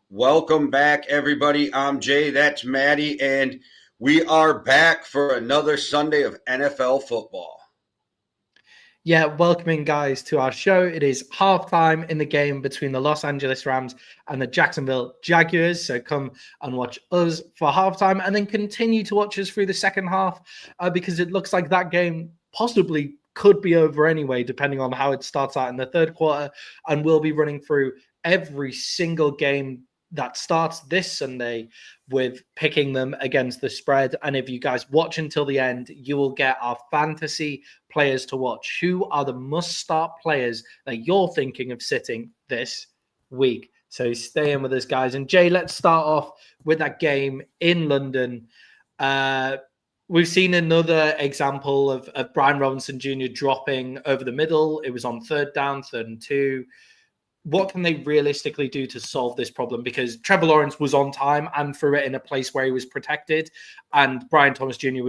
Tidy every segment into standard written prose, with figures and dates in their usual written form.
Welcome back, everybody. I'm Jay, that's Maddie, and we are back for another Sunday of NFL football. Yeah, welcoming guys to our show. It is halftime in the game between the Los Angeles Rams and the Jacksonville Jaguars. So come and watch us for halftime and then continue to watch us through the second half because it looks like that game possibly could be over anyway, depending on how it starts out in the third quarter. And we'll be running through every single game that starts this Sunday with picking them against the spread. And if you guys watch until the end, you will get our fantasy players to watch. Who are the must-start players that you're thinking of sitting this week? So stay in with us, guys. And Jay, let's start off with that game in London. We've seen another example of Brian Thompson Jr. dropping over the middle. It was on third down, 3rd and 2. What can they realistically do to solve this problem? Because Trevor Lawerence was on time and threw it in a place where he was protected, and Brian Thompson Jr.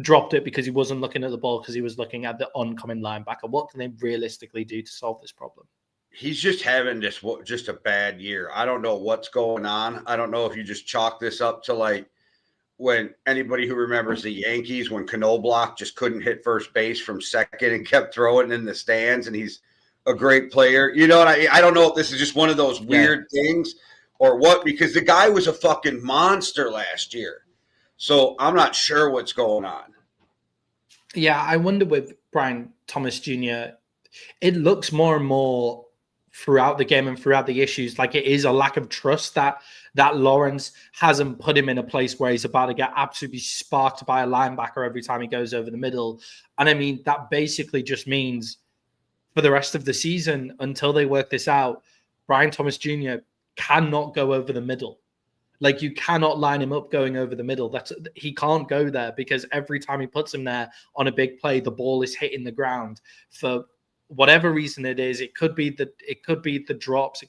dropped it because he wasn't looking at the ball because he was looking at the oncoming linebacker. What can they realistically do to solve this problem? He's just having just a bad year. I don't know what's going on. I don't know if you just chalk this up to like when anybody who remembers the Yankees when Knoblauch just couldn't hit first base from second and kept throwing in the stands, and he's a great player. You know, and I don't know if this is just one of those weird things or what, because the guy was a fucking monster last year. So I'm not sure what's going on. Yeah, I wonder with Brian Thompson Jr., it looks more and more throughout the game and throughout the issues like it is a lack of trust that Lawerence hasn't put him in a place where he's about to get absolutely sparked by a linebacker every time he goes over the middle. And I mean, that basically just means for the rest of the season, until they work this out, Brian Thompson Jr. cannot go over the middle. Like, you cannot line him up going over the middle. He can't go there because every time he puts him there on a big play, the ball is hitting the ground for whatever reason it is. It could be the drops.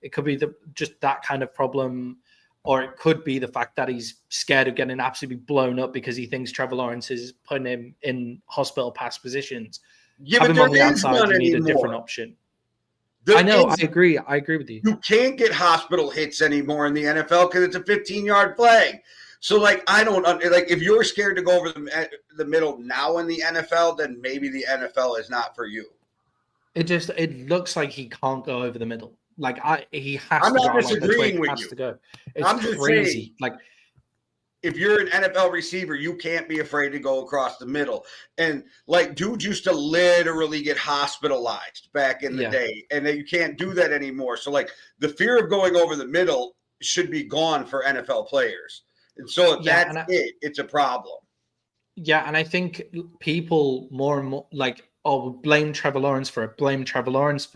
It could be just that kind of problem, or it could be the fact that he's scared of getting absolutely blown up because he thinks Trevor Lawerence is putting him in hospital pass positions. Yeah, but there is none need anymore. A different option. I know. I agree with you. You can't get hospital hits anymore in the NFL because it's a 15-yard flag. So, like, I don't like if you're scared to go over the middle now in the NFL, then maybe the NFL is not for you. It looks like he can't go over the middle. Like he has. I'm to not go disagreeing with you. To go. It's I'm just crazy. Saying, like, if you're an NFL receiver, you can't be afraid to go across the middle. And like dudes used to literally get hospitalized back in the day, and you can't do that anymore. So like the fear of going over the middle should be gone for NFL players. And so if that's it's a problem. Yeah, and I think people more and more like, blame Trevor Lawerence for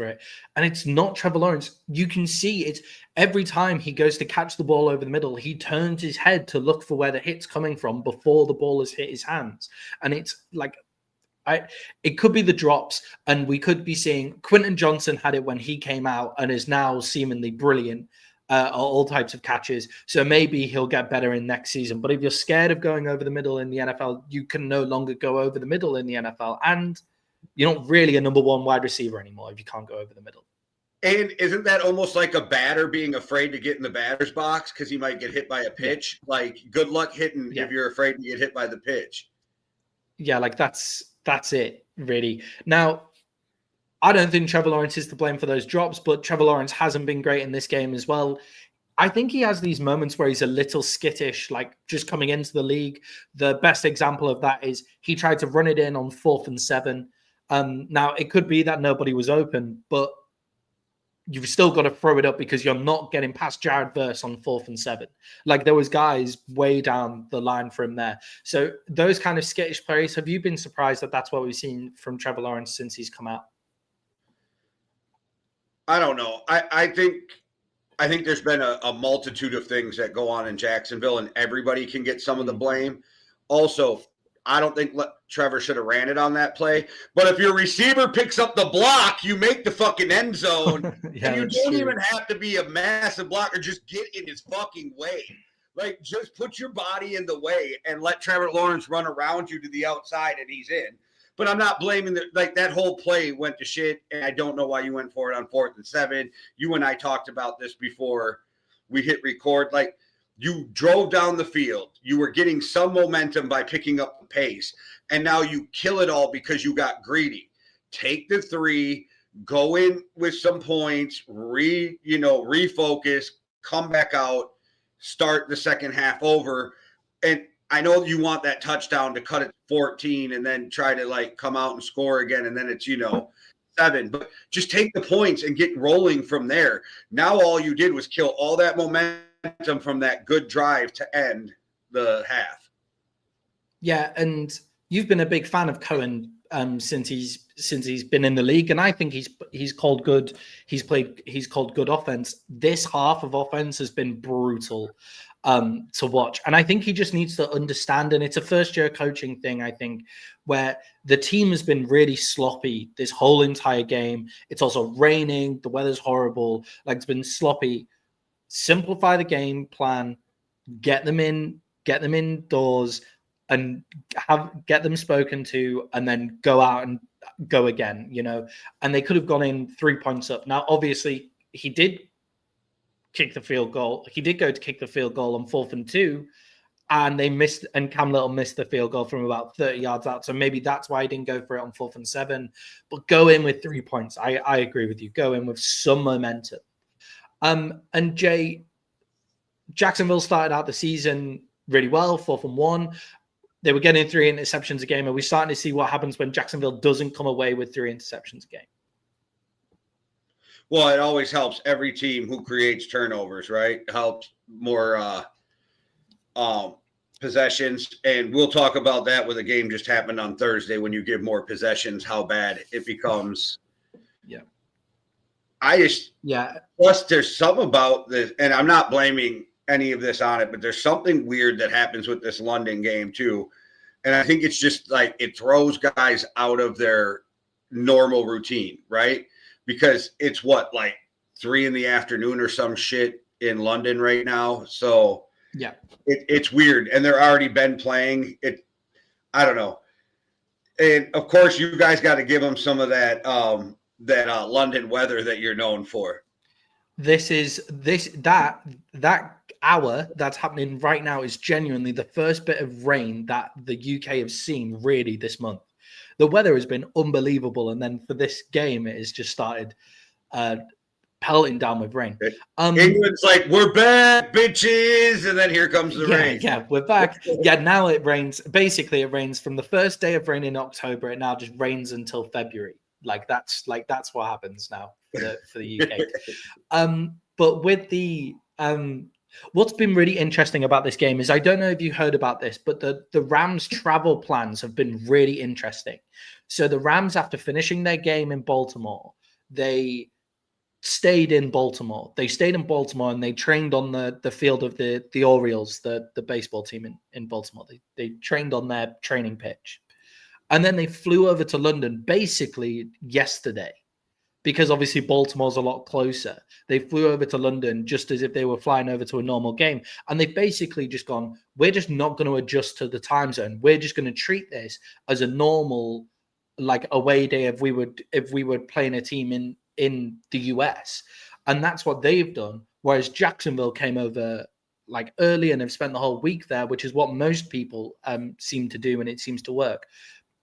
it. And it's not Trevor Lawerence. You can see it every time he goes to catch the ball over the middle. He turns his head to look for where the hit's coming from before the ball has hit his hands. And it's like, it could be the drops, and we could be seeing Quentin Johnson had it when he came out and is now seemingly brilliant at all types of catches. So maybe he'll get better in next season. But if you're scared of going over the middle in the NFL, you can no longer go over the middle in the NFL. And you're not really a number one wide receiver anymore if you can't go over the middle. And isn't that almost like a batter being afraid to get in the batter's box because he might get hit by a pitch? Yeah. Like, good luck hitting if you're afraid to get hit by the pitch. Yeah, like that's it, really. Now, I don't think Trevor Lawerence is to blame for those drops, but Trevor Lawerence hasn't been great in this game as well. I think he has these moments where he's a little skittish, like just coming into the league. The best example of that is he tried to run it in on 4th and 7. Now, it could be that nobody was open, but you've still got to throw it up because you're not getting past Jared Verse on 4th and 7. Like, there was guys way down the line for him there. So those kind of skittish plays, have you been surprised that that's what we've seen from Trevor Lawerence since he's come out? I don't know. I think there's been a multitude of things that go on in Jacksonville, and everybody can get some of the blame. Also, I don't think Trevor should have ran it on that play. But if your receiver picks up the block, you make the fucking end zone. Yeah, and you don't true. even have to be a massive blocker. Just get in his fucking way. Like, just put your body in the way and let Trevor Lawerence run around you to the outside and he's in. But I'm not blaming that whole play went to shit, and I don't know why you went for it on 4th and 7. You and I talked about this before we hit record. Like, you drove down the field. You were getting some momentum by picking up the pace, and now you kill it all because you got greedy. Take the 3, go in with some points, refocus, come back out, start the second half over, and I know you want that touchdown to cut it 14 and then try to like come out and score again. And then it's, 7, but just take the points and get rolling from there. Now, all you did was kill all that momentum from that good drive to end the half. Yeah. And you've been a big fan of Cohen since he's been in the league. And I think he's called good. He's called good offense. This half of offense has been brutal to watch. And I think he just needs to understand, and it's a first-year coaching thing, I think, where the team has been really sloppy this whole entire game. It's also raining. The weather's horrible. Like, it's been sloppy. Simplify the game plan, get them indoors, and get them spoken to, and then go out and go again, And they could have gone in 3 points up. Now, obviously, he did kick the field goal. He did go to kick the field goal on 4th and 2, and they missed, and Cam Little missed the field goal from about 30 yards out. So maybe that's why he didn't go for it on 4th and 7. But go in with 3 points. I agree with you. Go in with some momentum. And Jay, Jacksonville started out the season really well, 4th and 1. They were getting 3 interceptions a game. Are we starting to see what happens when Jacksonville doesn't come away with 3 interceptions a game? Well, it always helps every team who creates turnovers, right? Helps more possessions. And we'll talk about that with a game just happened on Thursday when you give more possessions, how bad it becomes. Yeah. Plus, there's something about this, and I'm not blaming any of this on it, but there's something weird that happens with this London game too. And I think it's just like it throws guys out of their normal routine, right? Because it's like 3 p.m. or some shit in London right now. So yeah, it's weird. And they're already been playing it. I don't know. And of course you guys got to give them some of that London weather that you're known for. That hour that's happening right now is genuinely the first bit of rain that the UK have seen really this month. The weather has been unbelievable, and then for this game, it has just started pelting down with rain. England's like, we're back, bitches, and then here comes the rain. Yeah, we're back. Yeah, now it rains. Basically, it rains from the first day of rain in October. It now just rains until February. That's what happens now for the UK. But with the what's been really interesting about this game is, I don't know if you heard about this, but the Rams' travel plans have been really interesting. So the Rams, after finishing their game in Baltimore, they stayed in Baltimore. And they trained on the field of the Orioles, the baseball team in Baltimore. They trained on their training pitch. And then they flew over to London basically yesterday, because obviously Baltimore's a lot closer. They flew over to London just as if they were flying over to a normal game. And they've basically just gone, we're just not going to adjust to the time zone. We're just going to treat this as a normal, like, away day if we were playing a team in the US. And that's what they've done. Whereas Jacksonville came over like early and have spent the whole week there, which is what most people seem to do, and it seems to work.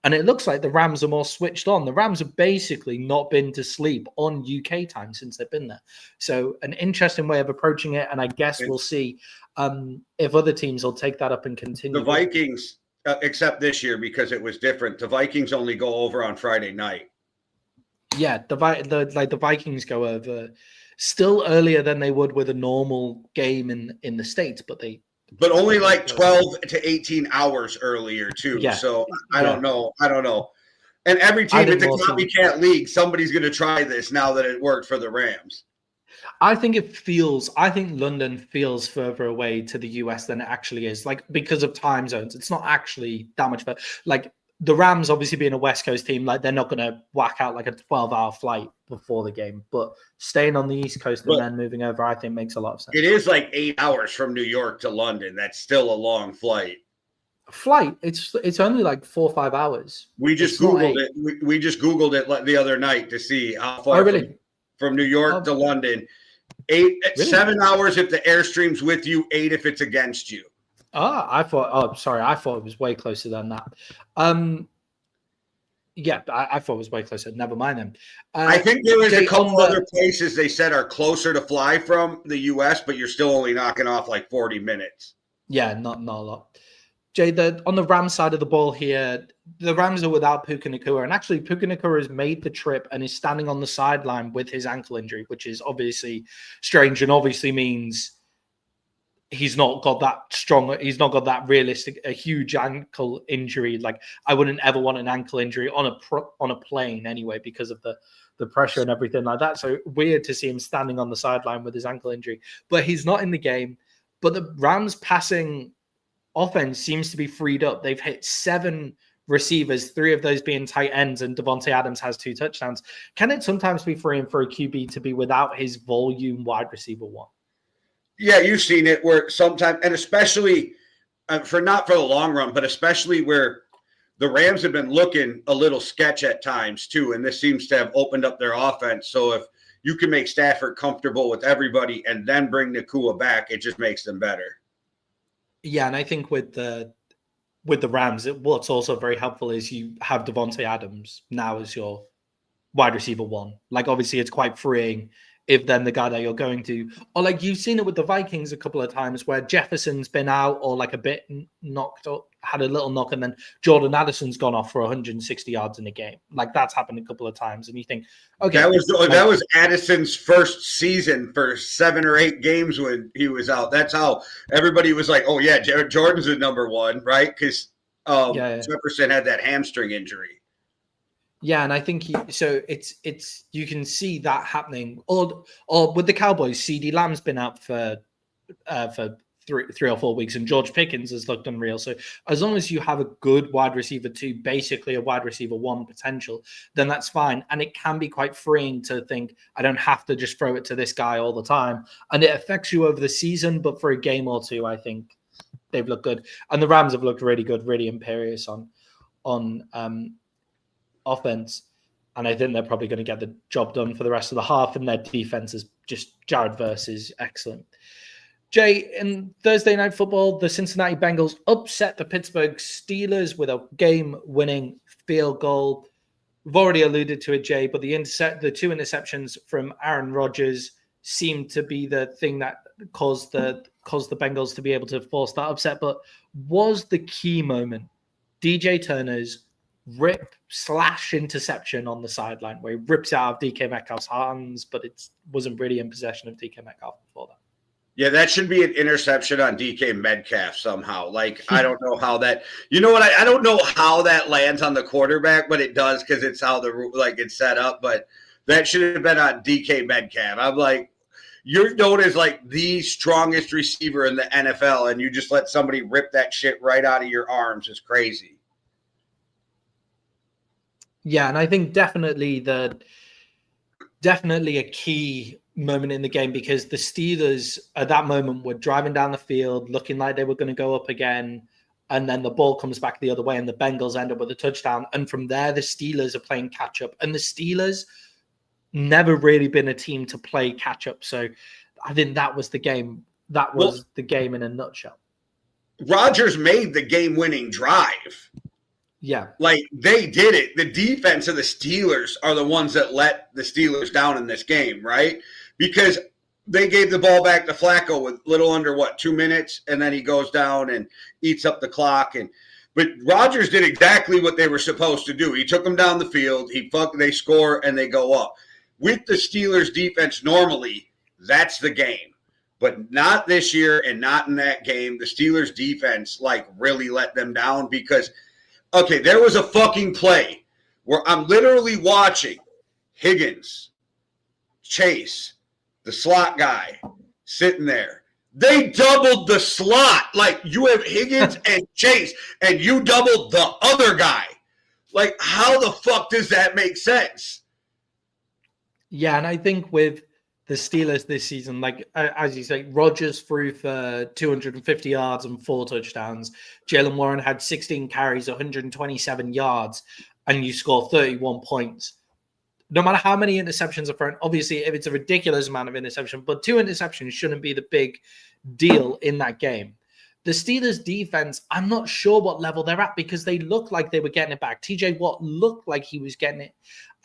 And it looks like the Rams are more switched on. The Rams have basically not been to sleep on UK time since they've been there. So an interesting way of approaching it. And I guess we'll see if other teams will take that up and continue. The Vikings, except this year because it was different, the Vikings only go over on Friday night. Yeah, the Vikings go over still earlier than they would with a normal game in the States, but only like 12 to 18 hours earlier too. Yeah. So I don't know. And every team, it's a copycat league. Somebody's going to try this now that it worked for the Rams. I think London feels further away to the US than it actually is, like because of time zones. It's not actually that much, but like the Rams obviously being a West Coast team, like they're not going to whack out like a 12-hour flight before the game, but staying on the East Coast and then moving over, I think makes a lot of sense. It is like 8 hours from New York to London. That's still a long flight. It's only like 4 or 5 hours. We just Googled it. We just Googled it the other night to see how far from New York to London. 7 hours if the Airstream's with you, 8 if it's against you. I thought it was way closer than that. I thought it was way closer. Never mind then. I think there is a couple other places they said are closer to fly from the US, but you're still only knocking off like 40 minutes. Yeah, not a lot. Jay, on the Rams side of the ball here, the Rams are without Puka Nucua. And actually, Puka Nucua has made the trip and is standing on the sideline with his ankle injury, which is obviously strange and obviously means he's not got that strong. He's not got that a huge ankle injury. Like I wouldn't ever want an ankle injury on a plane anyway because of the pressure and everything like that. So weird to see him standing on the sideline with his ankle injury. But he's not in the game. But the Rams passing offense seems to be freed up. They've hit 7 receivers, 3 of those being tight ends, and Devontae Adams has 2 touchdowns. Can it sometimes be freeing for a QB to be without his volume wide receiver one? Yeah, you've seen it where sometimes, and especially not for the long run, but especially where the Rams have been looking a little sketch at times too, and this seems to have opened up their offense. So if you can make Stafford comfortable with everybody and then bring Nucua back, it just makes them better. Yeah, and I think with the Rams, what's also very helpful is you have Devontae Adams now as your wide receiver one. Like, obviously, it's quite freeing if then the guy that you're going to, or like you've seen it with the Vikings a couple of times where Jefferson's been out or like a bit knocked up, had a little knock, and then Jordan Addison's gone off for 160 yards in a game. Like that's happened a couple of times, and you think, okay, that was Addison's first season for 7 or 8 games when he was out. That's how everybody was like, oh yeah, Jordan's the number one, right? Because Jefferson had that hamstring injury. Yeah, and I think it's you can see that happening. Or with the Cowboys, CeeDee Lamb's been out for 3 or 4 weeks, and George Pickens has looked unreal. So as long as you have a good wide receiver 2, basically a wide receiver 1 potential, then that's fine. And it can be quite freeing to think, I don't have to just throw it to this guy all the time. And it affects you over the season, but for a game or two, I think they've looked good. And the Rams have looked really good, really imperious on offense, and I think they're probably going to get the job done for the rest of the half, and their defense is just Jared Verse is excellent. Jay, in Thursday Night Football, the Cincinnati Bengals upset the Pittsburgh Steelers with a game-winning field goal. We've already alluded to it, Jay, but the 2 interceptions from Aaron Rodgers seemed to be the thing that caused the Bengals to be able to force that upset. But was the key moment DJ Turner's rip/interception on the sideline where he rips out of DK Metcalf's hands, but it wasn't really in possession of DK Metcalf before that? Yeah, that should be an interception on DK Metcalf somehow. Like, I don't know how that, you know what? I don't know how that lands on the quarterback, but it does because it's how it's set up. But that should have been on DK Metcalf. I'm like, you're known as like the strongest receiver in the NFL, and you just let somebody rip that shit right out of your arms. It's crazy. Yeah, and I think definitely a key moment in the game because the Steelers at that moment were driving down the field looking like they were going to go up again, and then the ball comes back the other way and the Bengals end up with a touchdown. And from there, the Steelers are playing catch-up. And the Steelers never really been a team to play catch-up. So I think that was the game. That was the game in a nutshell. Rodgers made the game-winning drive. Yeah. Like, they did it. The defense of the Steelers are the ones that let the Steelers down in this game, right? Because they gave the ball back to Flacco with little under, 2 minutes, and then he goes down and eats up the clock. But Rodgers did exactly what they were supposed to do. He took them down the field. They score, and they go up. With the Steelers' defense normally, that's the game. But not this year and not in that game. The Steelers' defense, really let them down because – okay, there was a fucking play where I'm literally watching Higgins, Chase, the slot guy sitting there. They doubled the slot. Like, you have Higgins and Chase, and you doubled the other guy. Like, how the fuck does that make sense? Yeah, and I think with the Steelers this season, like as you say, Rodgers threw for 250 yards and 4 touchdowns. Jaylen Warren had 16 carries, 127 yards, and you score 31 points. No matter how many interceptions are thrown, obviously, if it's a ridiculous amount of interception, but 2 interceptions shouldn't be the big deal in that game. The Steelers defense, I'm not sure what level they're at because they look like they were getting it back. TJ Watt looked like he was getting it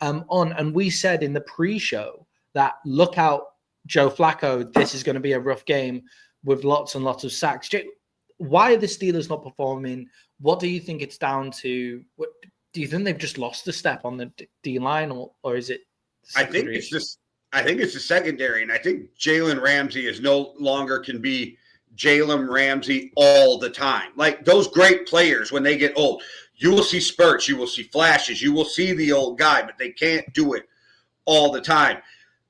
on. And we said in the pre-show that look out, Joe Flacco, this is going to be a rough game with lots and lots of sacks. Jay, why are the Steelers not performing? What do you think it's down to? What, do you think they've just lost a step on the D-line or is it? I think it's the secondary. And I think Jalen Ramsey is no longer can be Jalen Ramsey all the time. Like, those great players, when they get old, you will see spurts, you will see flashes, you will see the old guy, but they can't do it all the time.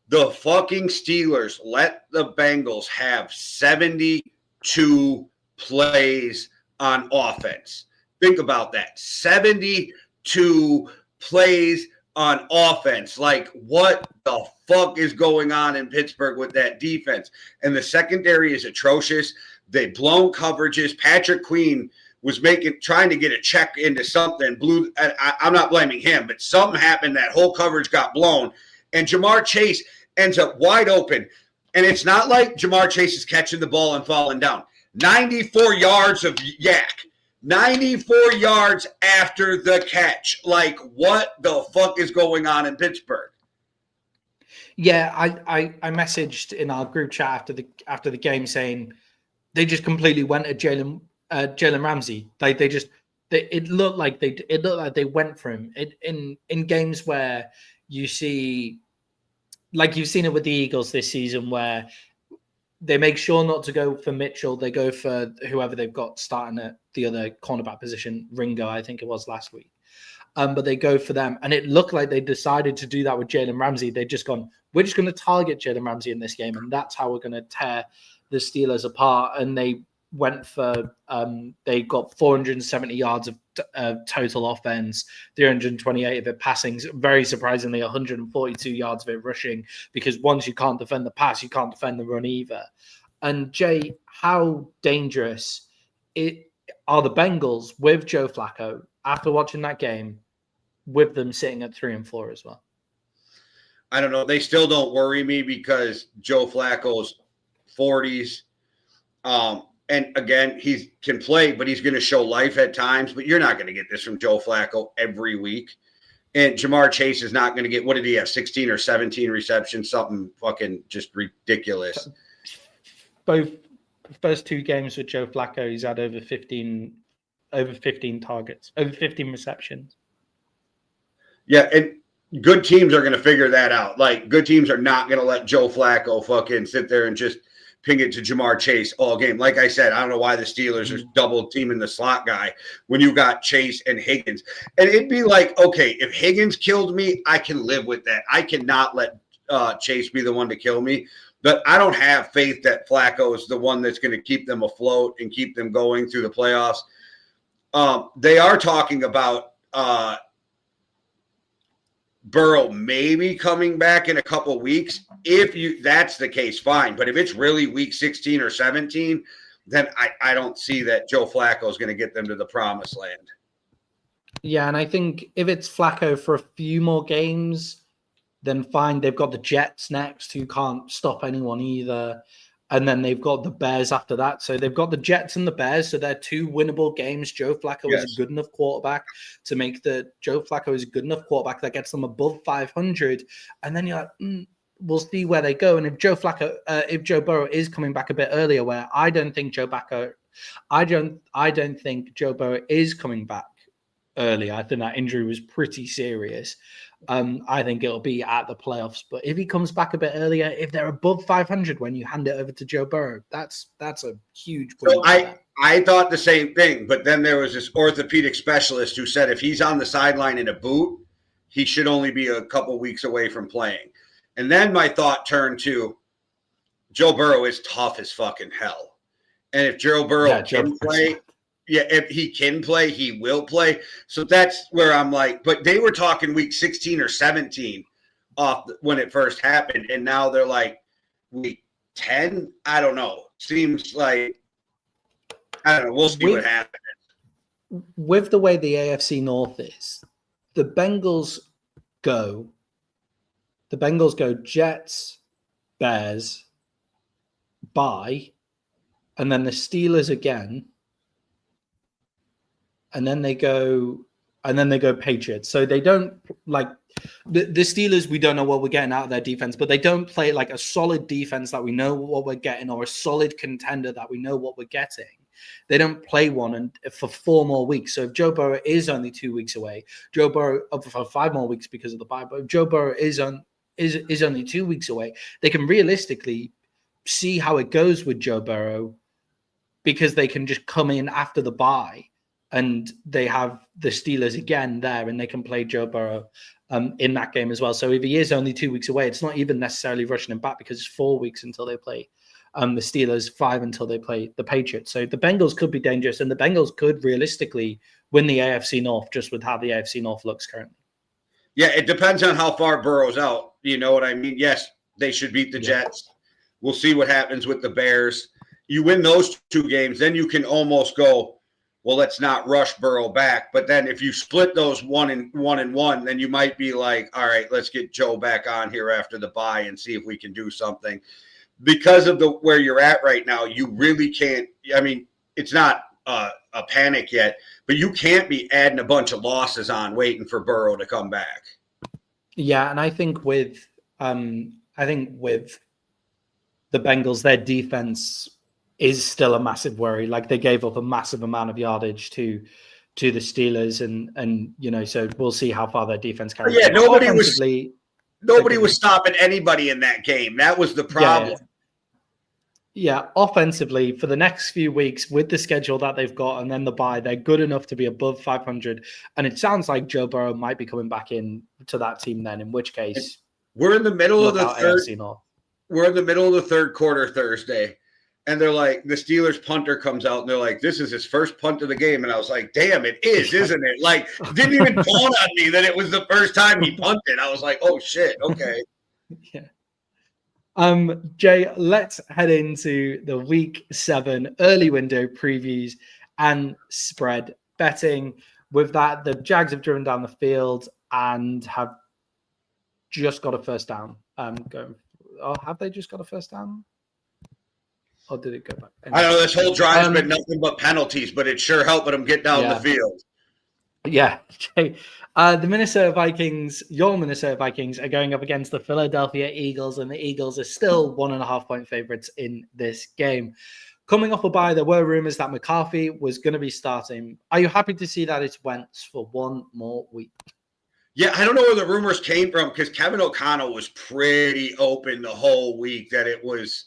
The fucking Steelers let the Bengals have 72 plays on offense. Think about that. 72 plays on offense. Like, what the fuck is going on in Pittsburgh with that defense? And the secondary is atrocious. They've blown coverages. Patrick Queen was trying to get a check into something. I'm not blaming him, but something happened. That whole coverage got blown. And Jamar Chase ends up wide open. And it's not like Jamar Chase is catching the ball and falling down. 94 yards of yak. 94 yards after the catch. Like, what the fuck is going on in Pittsburgh? Yeah, I messaged in our group chat after the game saying they just completely went at Jalen Ramsey. It looked like they went for him in games where you see, like you've seen it with the Eagles this season, where they make sure not to go for Mitchell. They go for whoever they've got starting at the other cornerback position, Ringo, I think it was last week. But they go for them. And it looked like they decided to do that with Jalen Ramsey. They'd just gone, we're just going to target Jalen Ramsey in this game. And that's how we're going to tear the Steelers apart. And they went for, they got 470 yards of total offense, 328 of it passing. Very surprisingly, 142 yards of it rushing, because once you can't defend the pass, you can't defend the run either. And Jay, how dangerous are the Bengals with Joe Flacco after watching that game, with them sitting at 3-4 as well? I don't know. They still don't worry me because Joe Flacco's 40s. And again, he can play, but he's going to show life at times. But you're not going to get this from Joe Flacco every week. And Jamar Chase is not going to get, what did he have, 16 or 17 receptions? Something fucking just ridiculous. Both first 2 games with Joe Flacco, he's had over 15 targets, over 15 receptions. Yeah, and good teams are going to figure that out. Like, good teams are not going to let Joe Flacco fucking sit there and just ping it to Jamar Chase all game. Like I said, I don't know why the Steelers are double teaming the slot guy when you got Chase and Higgins. And it'd be like, okay, if Higgins killed me, I can live with that. I cannot let Chase be the one to kill me. But I don't have faith that Flacco is the one that's going to keep them afloat and keep them going through the playoffs. They are talking about Burrow maybe coming back in a couple of weeks. If that's the case, fine. But if it's really week 16 or 17, then I don't see that Joe Flacco is going to get them to the promised land. Yeah, and I think if it's Flacco for a few more games, then fine. They've got the Jets next, who can't stop anyone either. And then they've got the Bears after that. So they've got the Jets and the Bears. So they're 2 winnable games. Joe Flacco is a good enough quarterback to make Joe Flacco is a good enough quarterback that gets them above 500. And then you're like, we'll see where they go. And if Joe Burrow is coming back a bit earlier, where I don't think Joe Burrow is coming back early. I think that injury was pretty serious. I think it'll be at the playoffs. But if he comes back a bit earlier, if they're above 500 when you hand it over to Joe Burrow, that's a huge point. So I thought the same thing, but then there was this orthopedic specialist who said if he's on the sideline in a boot, he should only be a couple weeks away from playing. And then my thought turned to, Joe Burrow is tough as fucking hell. And if Joe Burrow can play, if he can play, he will play. So that's where I'm like, but they were talking week 16 or 17 off when it first happened. And now they're like week 10. I don't know. Seems like, I don't know. We'll see what happens. With the way the AFC North is, the Bengals go Jets, Bears, bye, and then the Steelers again, and then they go Patriots. So they don't like the Steelers. We don't know what we're getting out of their defense, but they don't play like a solid defense that we know what we're getting, or a solid contender that we know what we're getting. They don't play one for 4 more weeks. So if Joe Burrow is only 2 weeks away, Joe Burrow for 5 more weeks because of the bye, but if Joe Burrow is only 2 weeks away, they can realistically see how it goes with Joe Burrow, because they can just come in after the bye and they have the Steelers again there, and they can play Joe Burrow in that game as well. So if he is only 2 weeks away, it's not even necessarily rushing him back, because it's 4 weeks until they play the Steelers, 5 until they play the Patriots. So the Bengals could be dangerous, and the Bengals could realistically win the AFC North just with how the AFC North looks currently. Yeah, it depends on how far Burrow's out. You know what I mean? Yes, they should beat the Jets. We'll see what happens with the Bears. You win those 2 games, then you can almost go, well, let's not rush Burrow back. But then if you split those 1-1, then you might be like, all right, let's get Joe back on here after the bye and see if we can do something. Because of where you're at right now, you really can't. I mean, it's not a panic yet, but you can't be adding a bunch of losses on waiting for Burrow to come back. Yeah, and I think with the Bengals, their defense is still a massive worry. Like, they gave up a massive amount of yardage to the Steelers, and you know, so we'll see how far their defense carries. Yeah, nobody was stopping anybody in that game. That was the problem. Yeah, offensively, for the next few weeks with the schedule that they've got and then the bye, they're good enough to be above 500. And it sounds like Joe Burrow might be coming back in to that team then, in which case we're in the middle of the third. We're in the middle of the third quarter Thursday. And they're like, the Steelers punter comes out and they're like, this is his first punt of the game. And I was like, damn, it is, isn't it? Like, it didn't even dawn on me that it was the first time he punted. I was like, oh shit, okay. Yeah. Jay, let's head into the week 7 early window previews and spread betting. With that, the Jags have driven down the field and have just got a first down. Have they just got a first down? Or did it go back? I know this whole drive's been nothing but penalties, but it sure helping them get down the field. Yeah. Jay, the Minnesota Vikings, your Minnesota Vikings, are going up against the Philadelphia Eagles, and the Eagles are still 1.5-point favorites in this game. Coming off a bye, there were rumors that McCarthy was going to be starting. Are you happy to see that it's Wentz for 1 more week? Yeah, I don't know where the rumors came from, because Kevin O'Connell was pretty open the whole week that it was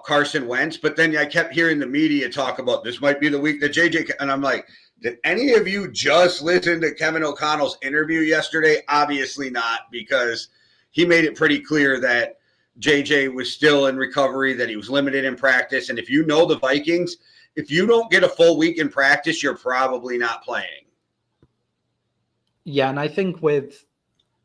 Carson Wentz. But then I kept hearing the media talk about this might be the week that JJ, and I'm like, did any of you just listen to Kevin O'Connell's interview yesterday? Obviously not, because he made it pretty clear that JJ was still in recovery, that he was limited in practice. And if you know the Vikings, if you don't get a full week in practice, you're probably not playing. Yeah, and I think with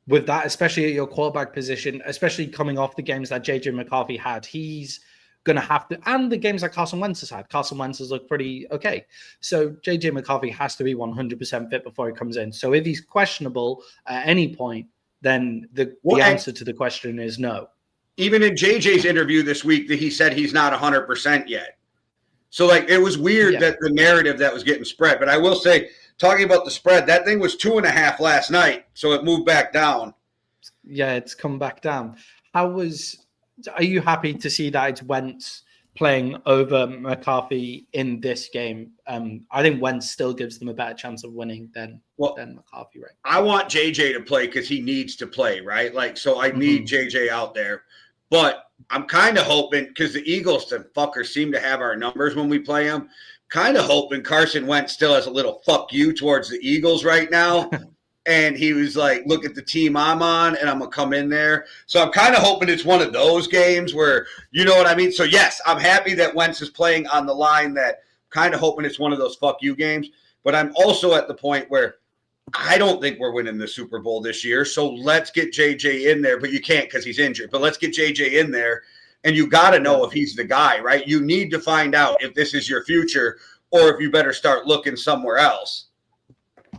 that, especially at your quarterback position, especially coming off the games that JJ McCarthy had, he's going to have to, and the games that Carson Wentz has had. Carson Wentz has looked pretty okay. So JJ McCarthy has to be 100% fit before he comes in. So if he's questionable at any point, then the answer to the question is no. Even in JJ's interview this week, that he said he's not 100% yet. So, like, it was weird that the narrative that was getting spread. But I will say, talking about the spread, that thing was 2.5 last night, so it moved back down. Yeah, it's come back down. Are you happy to see that it's Wentz playing over McCarthy in this game? I think Wentz still gives them a better chance of winning than McCarthy, right? I want JJ to play because he needs to play, right? Like, so I need JJ out there. But I'm kind of hoping, because the Eagles, the fuckers, seem to have our numbers when we play them, kind of hoping Carson Wentz still has a little fuck you towards the Eagles right now. And he was like, look at the team I'm on, and I'm going to come in there. So I'm kind of hoping it's one of those games where, you know what I mean? So, yes, I'm happy that Wentz is playing on the line, that kind of hoping it's one of those fuck you games. But I'm also at the point where I don't think we're winning the Super Bowl this year. So let's get JJ in there. But you can't because he's injured. But let's get JJ in there. And you got to know if he's the guy, right? You need to find out if this is your future or if you better start looking somewhere else.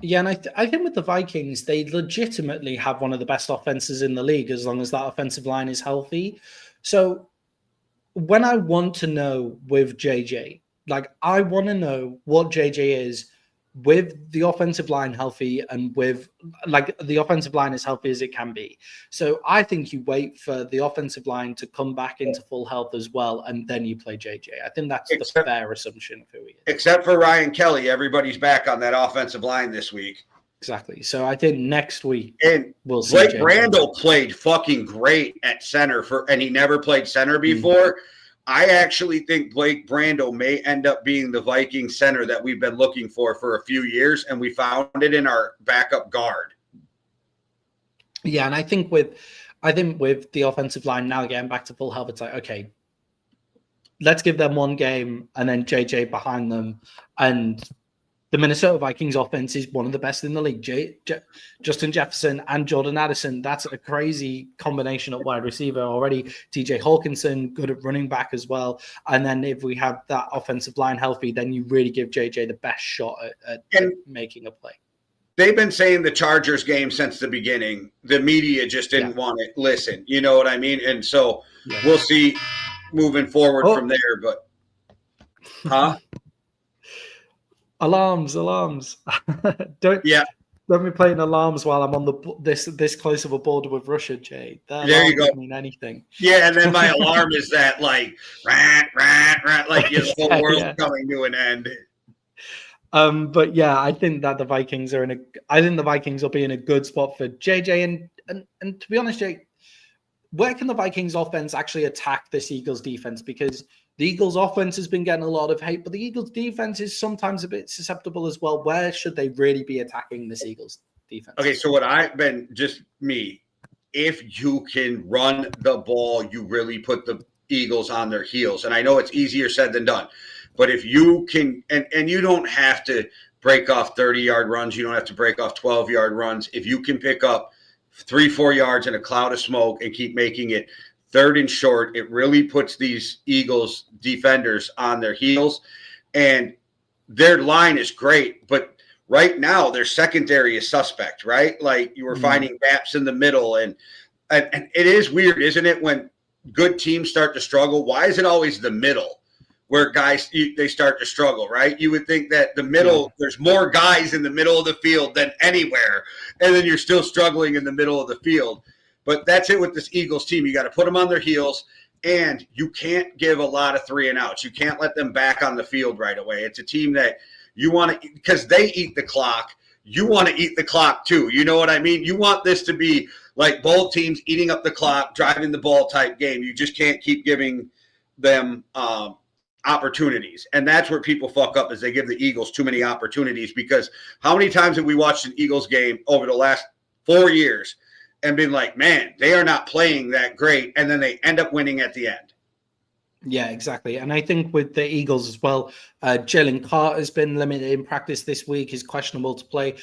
Yeah, and I think with the Vikings, they legitimately have one of the best offenses in the league as long as that offensive line is healthy. So when I want to know with JJ, like I want to know what JJ is with the offensive line healthy and with like the offensive line as healthy as it can be. So I think you wait for the offensive line to come back into full health as well, and then you play JJ. I think that's the fair assumption of who he is. Except for Ryan Kelly, everybody's back on that offensive line this week. Exactly. So I think next week we'll see. Blake Brandel played fucking great at center and he never played center before. I actually think Blake Brandel may end up being the Viking center that we've been looking for a few years, and we found it in our backup guard. Yeah, and I think with the offensive line now getting back to full health, it's like, okay, let's give them one game and then JJ behind them. And the Minnesota Vikings offense is one of the best in the league. Justin Jefferson and Jordan Addison, that's a crazy combination at wide receiver already. TJ Hawkinson, good at running back as well. And then if we have that offensive line healthy, then you really give JJ the best shot at making a play. They've been saying the Chargers game since the beginning. The media just didn't want to listen. You know what I mean? And so we'll see moving forward from there. But, Alarms. Don't be playing alarms while I'm on this close of a border with Russia, Jay. There you go. Doesn't mean anything. Yeah, and then my alarm is that like rat, like the whole world's coming to an end. But yeah, I think that the Vikings will be in a good spot for JJ. And to be honest, Jay, where can the Vikings offense actually attack this Eagles defense? Because the Eagles offense has been getting a lot of hate, but the Eagles defense is sometimes a bit susceptible as well. Where should they really be attacking this Eagles defense? Okay, so if you can run the ball, you really put the Eagles on their heels. And I know it's easier said than done, but if you can, and you don't have to break off 30-yard runs, you don't have to break off 12-yard runs. If you can pick up 3-4 yards in a cloud of smoke and keep making it third and short, it really puts these Eagles defenders on their heels. And their line is great, but right now their secondary is suspect, right? Like you were finding gaps in the middle. And it is weird, isn't it, when good teams start to struggle? Why is it always the middle where guys, they start to struggle, right? You would think that the middle, there's more guys in the middle of the field than anywhere. And then you're still struggling in the middle of the field. But that's it with this Eagles team. You got to put them on their heels, and you can't give a lot of 3-and-outs. You can't let them back on the field right away. It's a team that you want to – because they eat the clock. You want to eat the clock too. You know what I mean? You want this to be like both teams eating up the clock, driving the ball type game. You just can't keep giving them opportunities. And that's where people fuck up, is they give the Eagles too many opportunities. Because how many times have we watched an Eagles game over the last 4 years and been like, man, they are not playing that great, and then they end up winning at the end? Yeah, exactly. And I think with the Eagles as well, Jalen Carter has been limited in practice this week. He's questionable to play.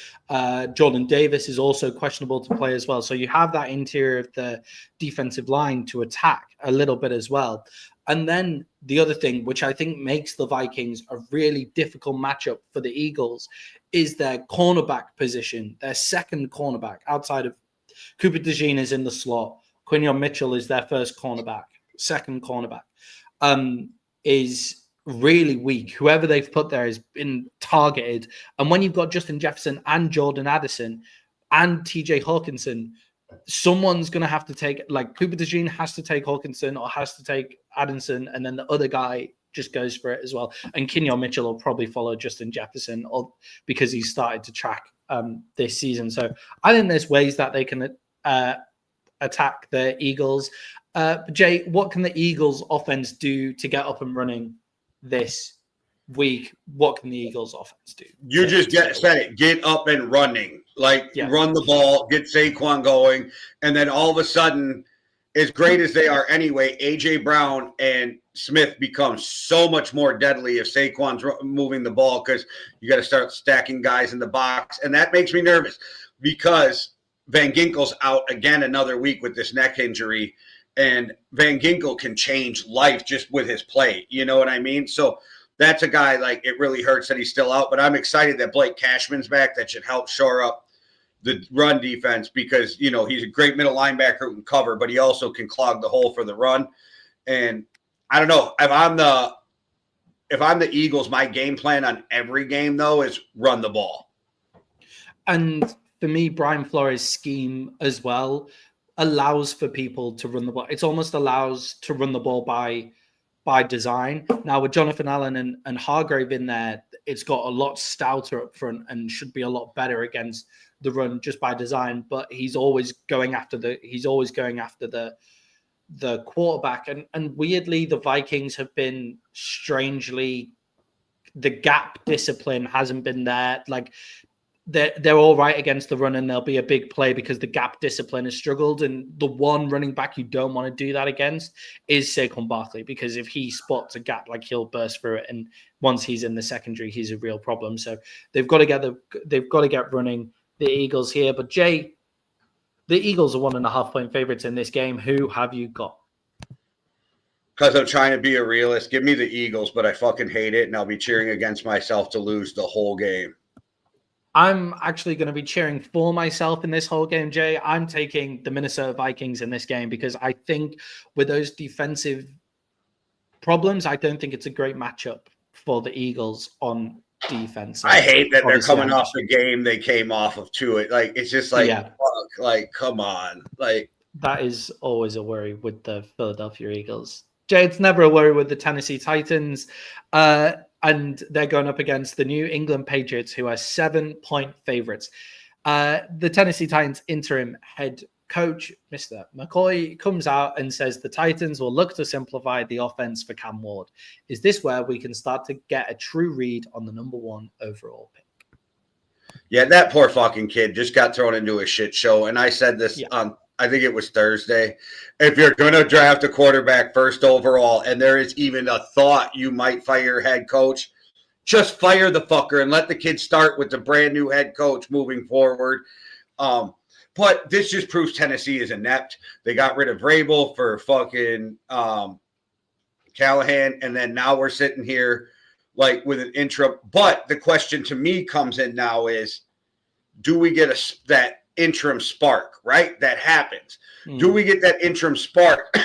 Jordan Davis is also questionable to play as well. So you have that interior of the defensive line to attack a little bit as well. And then the other thing, which I think makes the Vikings a really difficult matchup for the Eagles, is their cornerback position, their second cornerback outside of Cooper DeJean is in the slot. Quinion Mitchell is their first cornerback. Second cornerback is really weak. Whoever they've put there has been targeted. And when you've got Justin Jefferson and Jordan Addison and TJ Hawkinson, someone's going to have to take, like Cooper DeJean has to take Hawkinson or has to take Addison, and then the other guy just goes for it as well. And Quinion Mitchell will probably follow Justin Jefferson because he's started to track this season. So I think there's ways that they can attack the Eagles. Jay, what can the Eagles offense do to get up and running this week? What can the Eagles offense do? You just said it. Get up and running. Like, run the ball, get Saquon going, and then all of a sudden, as great as they are anyway, A.J. Brown and Smith become so much more deadly if Saquon's moving the ball because you got to start stacking guys in the box. And that makes me nervous because Van Ginkel's out again another week with this neck injury, and Van Ginkel can change life just with his play. You know what I mean? So that's a guy, like, it really hurts that he's still out, but I'm excited that Blake Cashman's back. That should help shore up the run defense because, you know, he's a great middle linebacker who can cover, but he also can clog the hole for the run. And I don't know, if I'm the Eagles, my game plan on every game, though, is run the ball. And for me, Brian Flores' scheme as well allows for people to run the ball. It almost allows to run the ball by design. Now, with Jonathan Allen and Hargrave in there, it's got a lot stouter up front and should be a lot better against the run just by design. But he's always going after the quarterback. And weirdly, the Vikings have been strangely, the gap discipline hasn't been there. Like, they're all right against the run, and there'll be a big play because the gap discipline has struggled. And the one running back you don't want to do that against is Saquon Barkley, because if he spots a gap, like, he'll burst through it. And once he's in the secondary, he's a real problem. So they've got to get running the Eagles here. But Jay, the Eagles are 1.5 point favorites in this game. Who have you got? Because I'm trying to be a realist. Give me the Eagles, but I fucking hate it, and I'll be cheering against myself to lose the whole game. I'm actually going to be cheering for myself in this whole game, Jay. I'm taking the Minnesota Vikings in this game because I think with those defensive problems, I don't think it's a great matchup for the Eagles on defense. I hate that they're coming off the game they came off of to it. Like, it's just like, fuck, like, come on. Like, that is always a worry with the Philadelphia Eagles. Jay, it's never a worry with the Tennessee Titans. And they're going up against the New England Patriots, who are 7-point favorites. The Tennessee Titans interim head coach, Mr. McCoy, comes out and says the Titans will look to simplify the offense for Cam Ward. Is this where we can start to get a true read on the number 1 overall pick? Yeah, that poor fucking kid just got thrown into a shit show. And I said this on, I think it was Thursday. If you're going to draft a quarterback first overall and there is even a thought you might fire your head coach, just fire the fucker and let the kid start with the brand new head coach moving forward. But this just proves Tennessee is inept. They got rid of Vrabel for fucking Callahan, and then now we're sitting here like with an interim. But the question to me comes in now is, do we get that interim spark, right? That happens. Do we get that interim spark?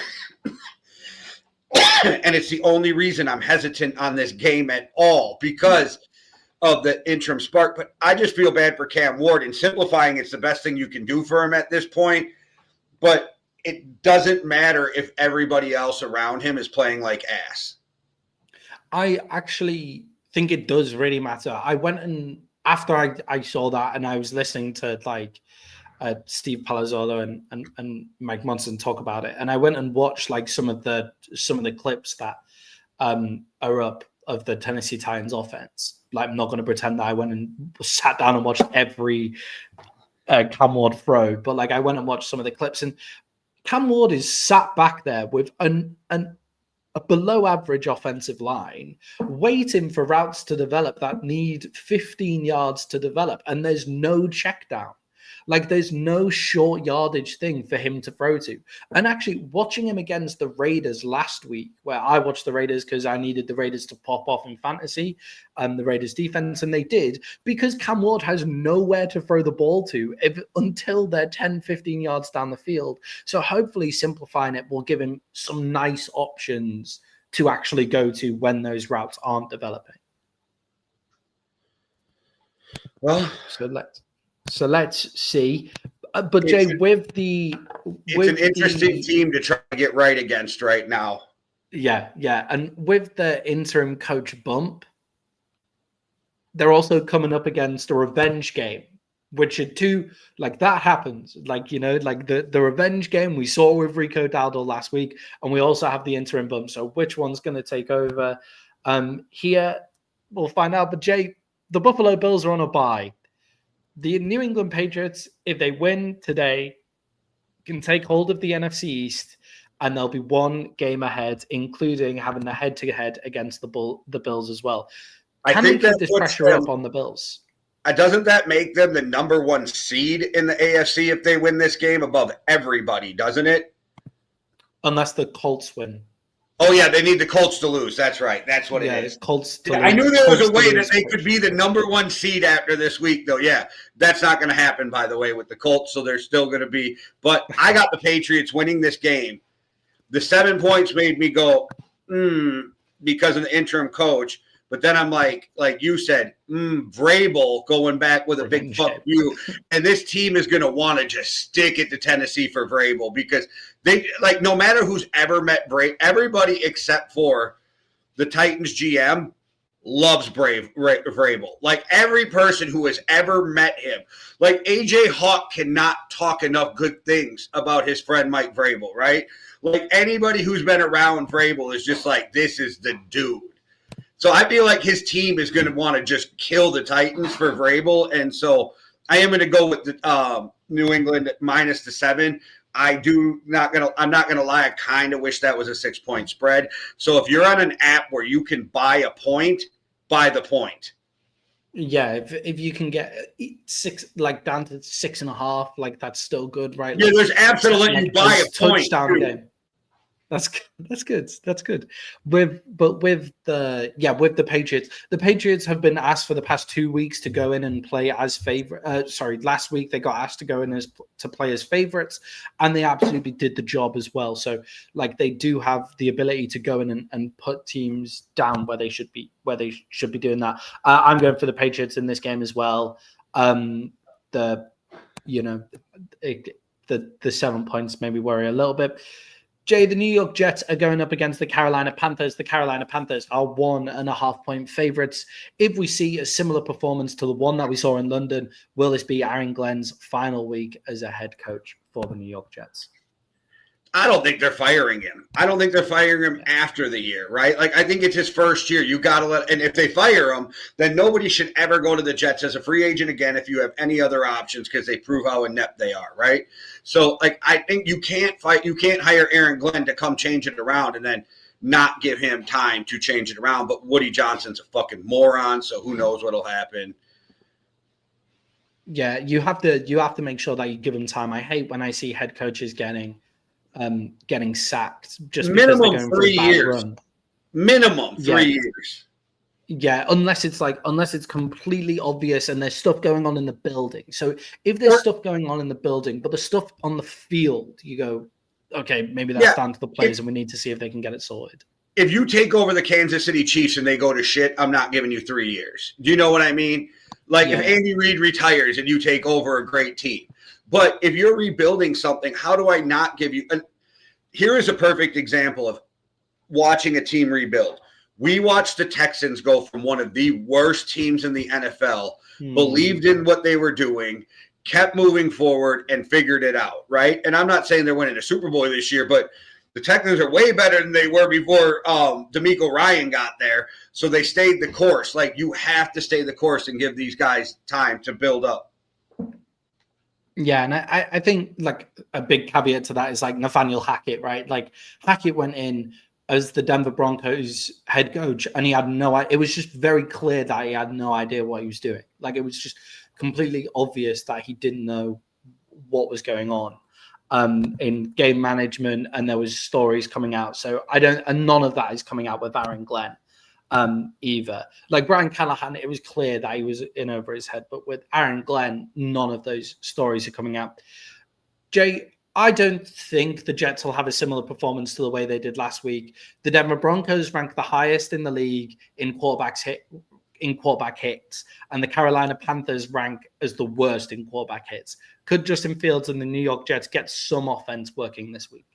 And it's the only reason I'm hesitant on this game at all, because of the interim spark. But I just feel bad for Cam Ward, and simplifying it's the best thing you can do for him at this point. But it doesn't matter if everybody else around him is playing like ass. I actually think it does really matter. I went and after I saw that, and I was listening to like Steve Palazzolo and Mike Monson talk about it, and I went and watched like some of the clips that are up of the Tennessee Titans offense. Like, I'm not going to pretend that I went and sat down and watched every Cam Ward throw, but like I went and watched some of the clips, and Cam Ward is sat back there with a below average offensive line, waiting for routes to develop that need 15 yards to develop. And there's no check down. Like, there's no short yardage thing for him to throw to. And actually watching him against the Raiders last week, where I watched the Raiders because I needed the Raiders to pop off in fantasy, the Raiders defense, and they did, because Cam Ward has nowhere to throw the ball to until they're 10, 15 yards down the field. So hopefully simplifying it will give him some nice options to actually go to when those routes aren't developing. Well, So let's see. But Jay, it's an interesting team to try to get right against right now. Yeah. And with the interim coach bump, they're also coming up against a revenge game, which are two, like, that happens. Like, you know, like the revenge game we saw with Rico Dowdle last week, and we also have the interim bump. So which one's going to take over? Here we'll find out. But Jay, the Buffalo Bills are on a bye. the New England Patriots, if they win today, can take hold of the NFC East, and they'll be one game ahead, including having the head-to-head against the Bills as well. Can they keep this pressure up on the Bills? Doesn't that make them the number one seed in the AFC if they win this game above everybody, doesn't it? Unless the Colts win. Oh, yeah, they need the Colts to lose. That's right. That's what it is. Colts I knew there was a way that they could be the number one seed after this week, though. Yeah, that's not going to happen, by the way, with the Colts, so they're still going to be. But I got the Patriots winning this game. The 7 points made me go, because of the interim coach. But then I'm like you said, Vrabel going back with a big fuck you. And this team is going to want to just stick it to Tennessee for Vrabel because they no matter who's ever met everybody except for the Titans GM loves Vrabel. Like every person who has ever met him, like AJ Hawk cannot talk enough good things about his friend Mike Vrabel, right? Like anybody who's been around Vrabel is just like, this is the dude. So I feel like his team is going to want to just kill the Titans for Vrabel. And so I am going to go with the New England minus the 7. I'm not going to lie. I kind of wish that was a 6-point spread. So if you're on an app where you can buy a point, buy the point. Yeah. If you can get 6, down to 6.5, that's still good, right? Yeah. There's absolutely you buy a point. Touchdown game. That's good. That's good. With the Patriots, the Patriots have been asked for the past 2 weeks to go in and play as favorite. Last week they got asked to go in to play as favorites, and they absolutely did the job as well. So they do have the ability to go in and put teams down where they should be doing that. I'm going for the Patriots in this game as well. The 7 points made me worry a little bit. Jay, the New York Jets are going up against the Carolina Panthers. The Carolina Panthers are 1.5-point favorites. If we see a similar performance to the one that we saw in London, will this be Aaron Glenn's final week as a head coach for the New York Jets? I don't think they're firing him. I don't think they're firing him after the year, right? I think it's his first year. You got to and if they fire him, then nobody should ever go to the Jets as a free agent again if you have any other options because they prove how inept they are, right? So, I think you can't hire Aaron Glenn to come change it around and then not give him time to change it around. But Woody Johnson's a fucking moron, so who knows what'll happen. Yeah, you have to make sure that you give him time. I hate when I see head coaches getting sacked just because they're going 3 years. Run. Minimum 3 years. Yeah, unless it's completely obvious and there's stuff going on in the building. So if there's stuff going on in the building, but the stuff on the field, you go, okay, maybe that's down to the players and we need to see if they can get it sorted. If you take over the Kansas City Chiefs and they go to shit, I'm not giving you 3 years. Do you know what I mean? If Andy Reid retires and you take over a great team. But if you're rebuilding something, how do I not give you – here is a perfect example of watching a team rebuild. We watched the Texans go from one of the worst teams in the NFL, believed in what they were doing, kept moving forward, and figured it out, right? And I'm not saying they're winning a Super Bowl this year, but the Texans are way better than they were before DeMeco Ryan got there. So they stayed the course. You have to stay the course and give these guys time to build up. Yeah, and I think a big caveat to that is Nathaniel Hackett, right? Hackett went in as the Denver Broncos head coach, and he had it was just very clear that he had no idea what he was doing. It was just completely obvious that he didn't know what was going on in game management, and there was stories coming out. So and none of that is coming out with Aaron Glenn either. Brian Callahan, it was clear that he was in over his head, but with Aaron Glenn, none of those stories are coming out. Jay, I don't think the Jets will have a similar performance to the way they did last week. The Denver Broncos rank the highest in the league in quarterback hits, and the Carolina Panthers rank as the worst in quarterback hits. Could Justin Fields and the New York Jets get some offense working this week?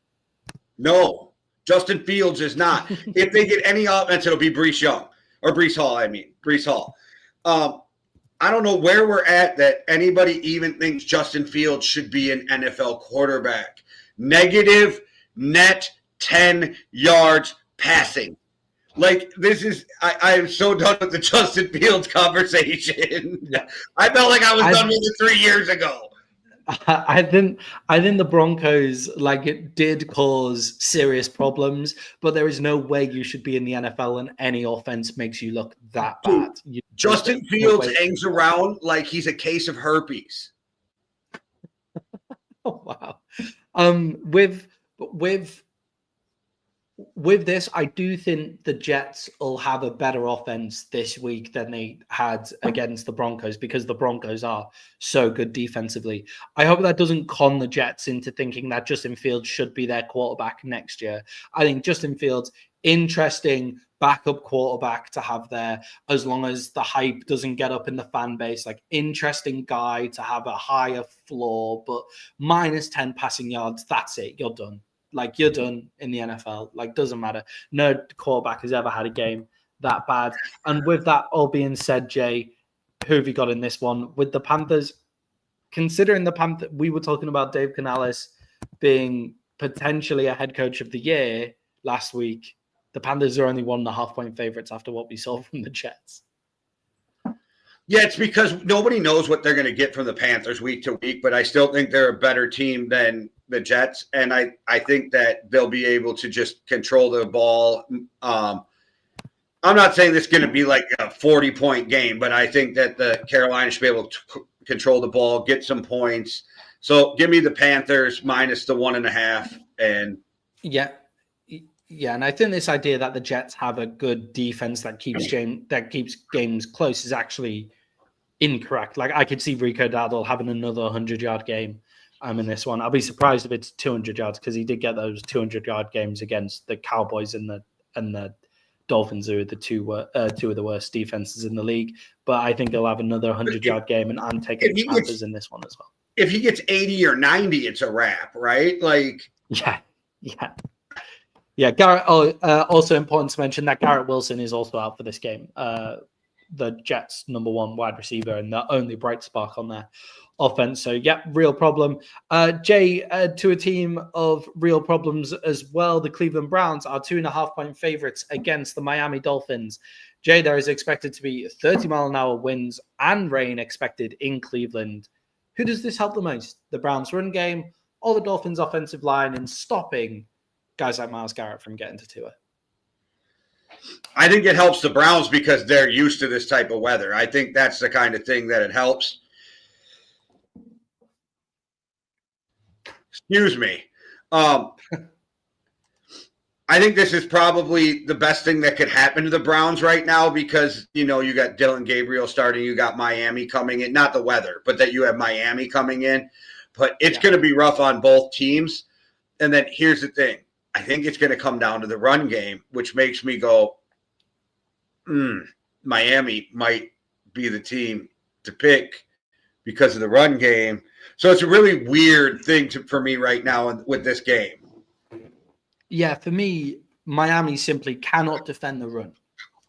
No, Justin Fields is not. If they get any offense, it'll be Breece Hall. I don't know where we're at that anybody even thinks Justin Fields should be an NFL quarterback. Negative net 10 yards passing. Like, this is, I'm so done with the Justin Fields conversation. Yeah. I felt like I was done with it 3 years ago. I think the Broncos, like, it did cause serious problems, but there is no way you should be in the NFL and any offense makes you look that bad. Justin Fields hangs around like he's a case of herpes. Oh, wow. With this, I do think the Jets will have a better offense this week than they had against the Broncos because the Broncos are so good defensively. I hope that doesn't con the Jets into thinking that Justin Fields should be their quarterback next year. I think Justin Fields, interesting backup quarterback to have there, as long as the hype doesn't get up in the fan base. Like, interesting guy to have a higher floor, but minus 10 passing yards, that's it. You're done. Like, you're done in the NFL. Like, doesn't matter. No quarterback has ever had a game that bad. And with that all being said, Jay, who have you got in this one? With the Panthers, considering the Panthers, we were talking about Dave Canales being potentially a head coach of the year last week. The Panthers are only 1.5-point favorites after what we saw from the Jets. Yeah, it's because nobody knows what they're going to get from the Panthers week to week, but I still think they're a better team than the Jets, and I think that they'll be able to just control the ball. I'm not saying this is going to be like a 40-point game, but I think that the Carolina should be able to control the ball, get some points. So give me the Panthers minus the 1.5. And yeah, and I think this idea that the Jets have a good defense that keeps games close is actually incorrect. Like, I could see Rico Dowdle having another 100-yard game. In this one. I'll be surprised if it's 200 yards because he did get those 200-yard games against the Cowboys and the Dolphins, who are the two of the worst defenses in the league. But I think he'll have another 100-yard game, and I'm taking the Panthers in this one as well. If he gets 80 or 90, it's a wrap, right? Like, yeah. Garrett. Also important to mention that Garrett Wilson is also out for this game. The Jets' number 1 wide receiver and the only bright spark on their offense. So, yeah, real problem. Jay, to a team of real problems as well, the Cleveland Browns are 2.5-point favorites against the Miami Dolphins. Jay, there is expected to be 30-mile-an-hour winds and rain expected in Cleveland. Who does this help the most? The Browns' run game or the Dolphins' offensive line in stopping guys like Myles Garrett from getting to Tua? I think it helps the Browns because they're used to this type of weather. I think that's the kind of thing that it helps. Excuse me. I think this is probably the best thing that could happen to the Browns right now because, you got Dylan Gabriel starting, you got Miami coming in, not the weather, but that you have Miami coming in. But it's going to be rough on both teams. And then here's the thing. I think it's going to come down to the run game, which makes me go, Miami might be the team to pick because of the run game. So it's a really weird thing for me right now with this game. Yeah, for me, Miami simply cannot defend the run.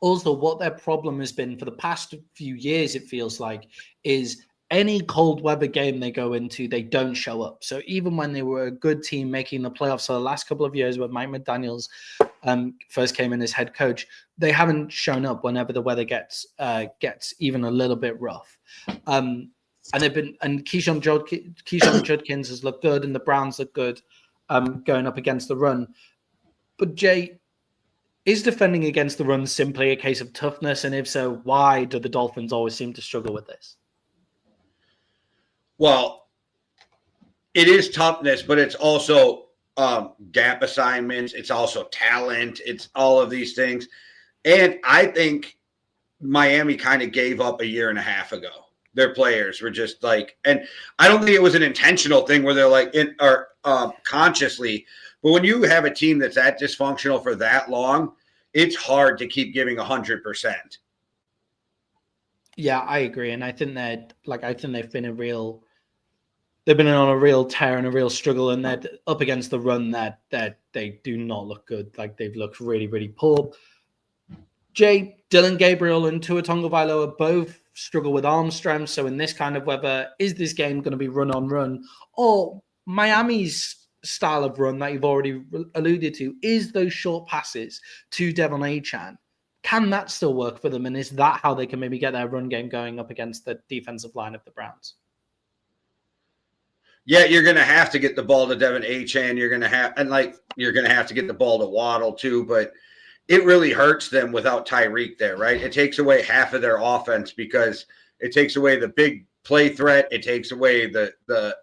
Also, what their problem has been for the past few years, it feels like, is any cold weather game they go into, they don't show up. So even when they were a good team making the playoffs for the last couple of years when Mike McDaniels first came in as head coach, they haven't shown up whenever the weather gets even a little bit rough. And Keyshawn Judkins has looked good, and the Browns look good going up against the run. But Jay, is defending against the run simply a case of toughness? And if so, why do the Dolphins always seem to struggle with this? Well, it is toughness, but it's also gap assignments. It's also talent. It's all of these things. And I think Miami kind of gave up a year and a half ago. Their players were just like, and I don't think it was an intentional thing where they're like, consciously, but when you have a team that's that dysfunctional for that long, it's hard to keep giving 100%. Yeah, I agree. And I think they've been on a real tear and a real struggle, and they're up against the run that they do not look good. Like, they've looked really, really poor. Jay, Dylan Gabriel and Tua Tagovailoa both struggle with arm strength. So in this kind of weather, is this game going to be run on run? Or Miami's style of run that you've already alluded to is those short passes to Devon Achane. Can that still work for them? And is that how they can maybe get their run game going up against the defensive line of the Browns? Yeah, you're going to have to get the ball to Devon Achane. You're going to have to get the ball to Waddle too, but it really hurts them without Tyreek there, right? It takes away half of their offense because it takes away the big play threat. It takes away the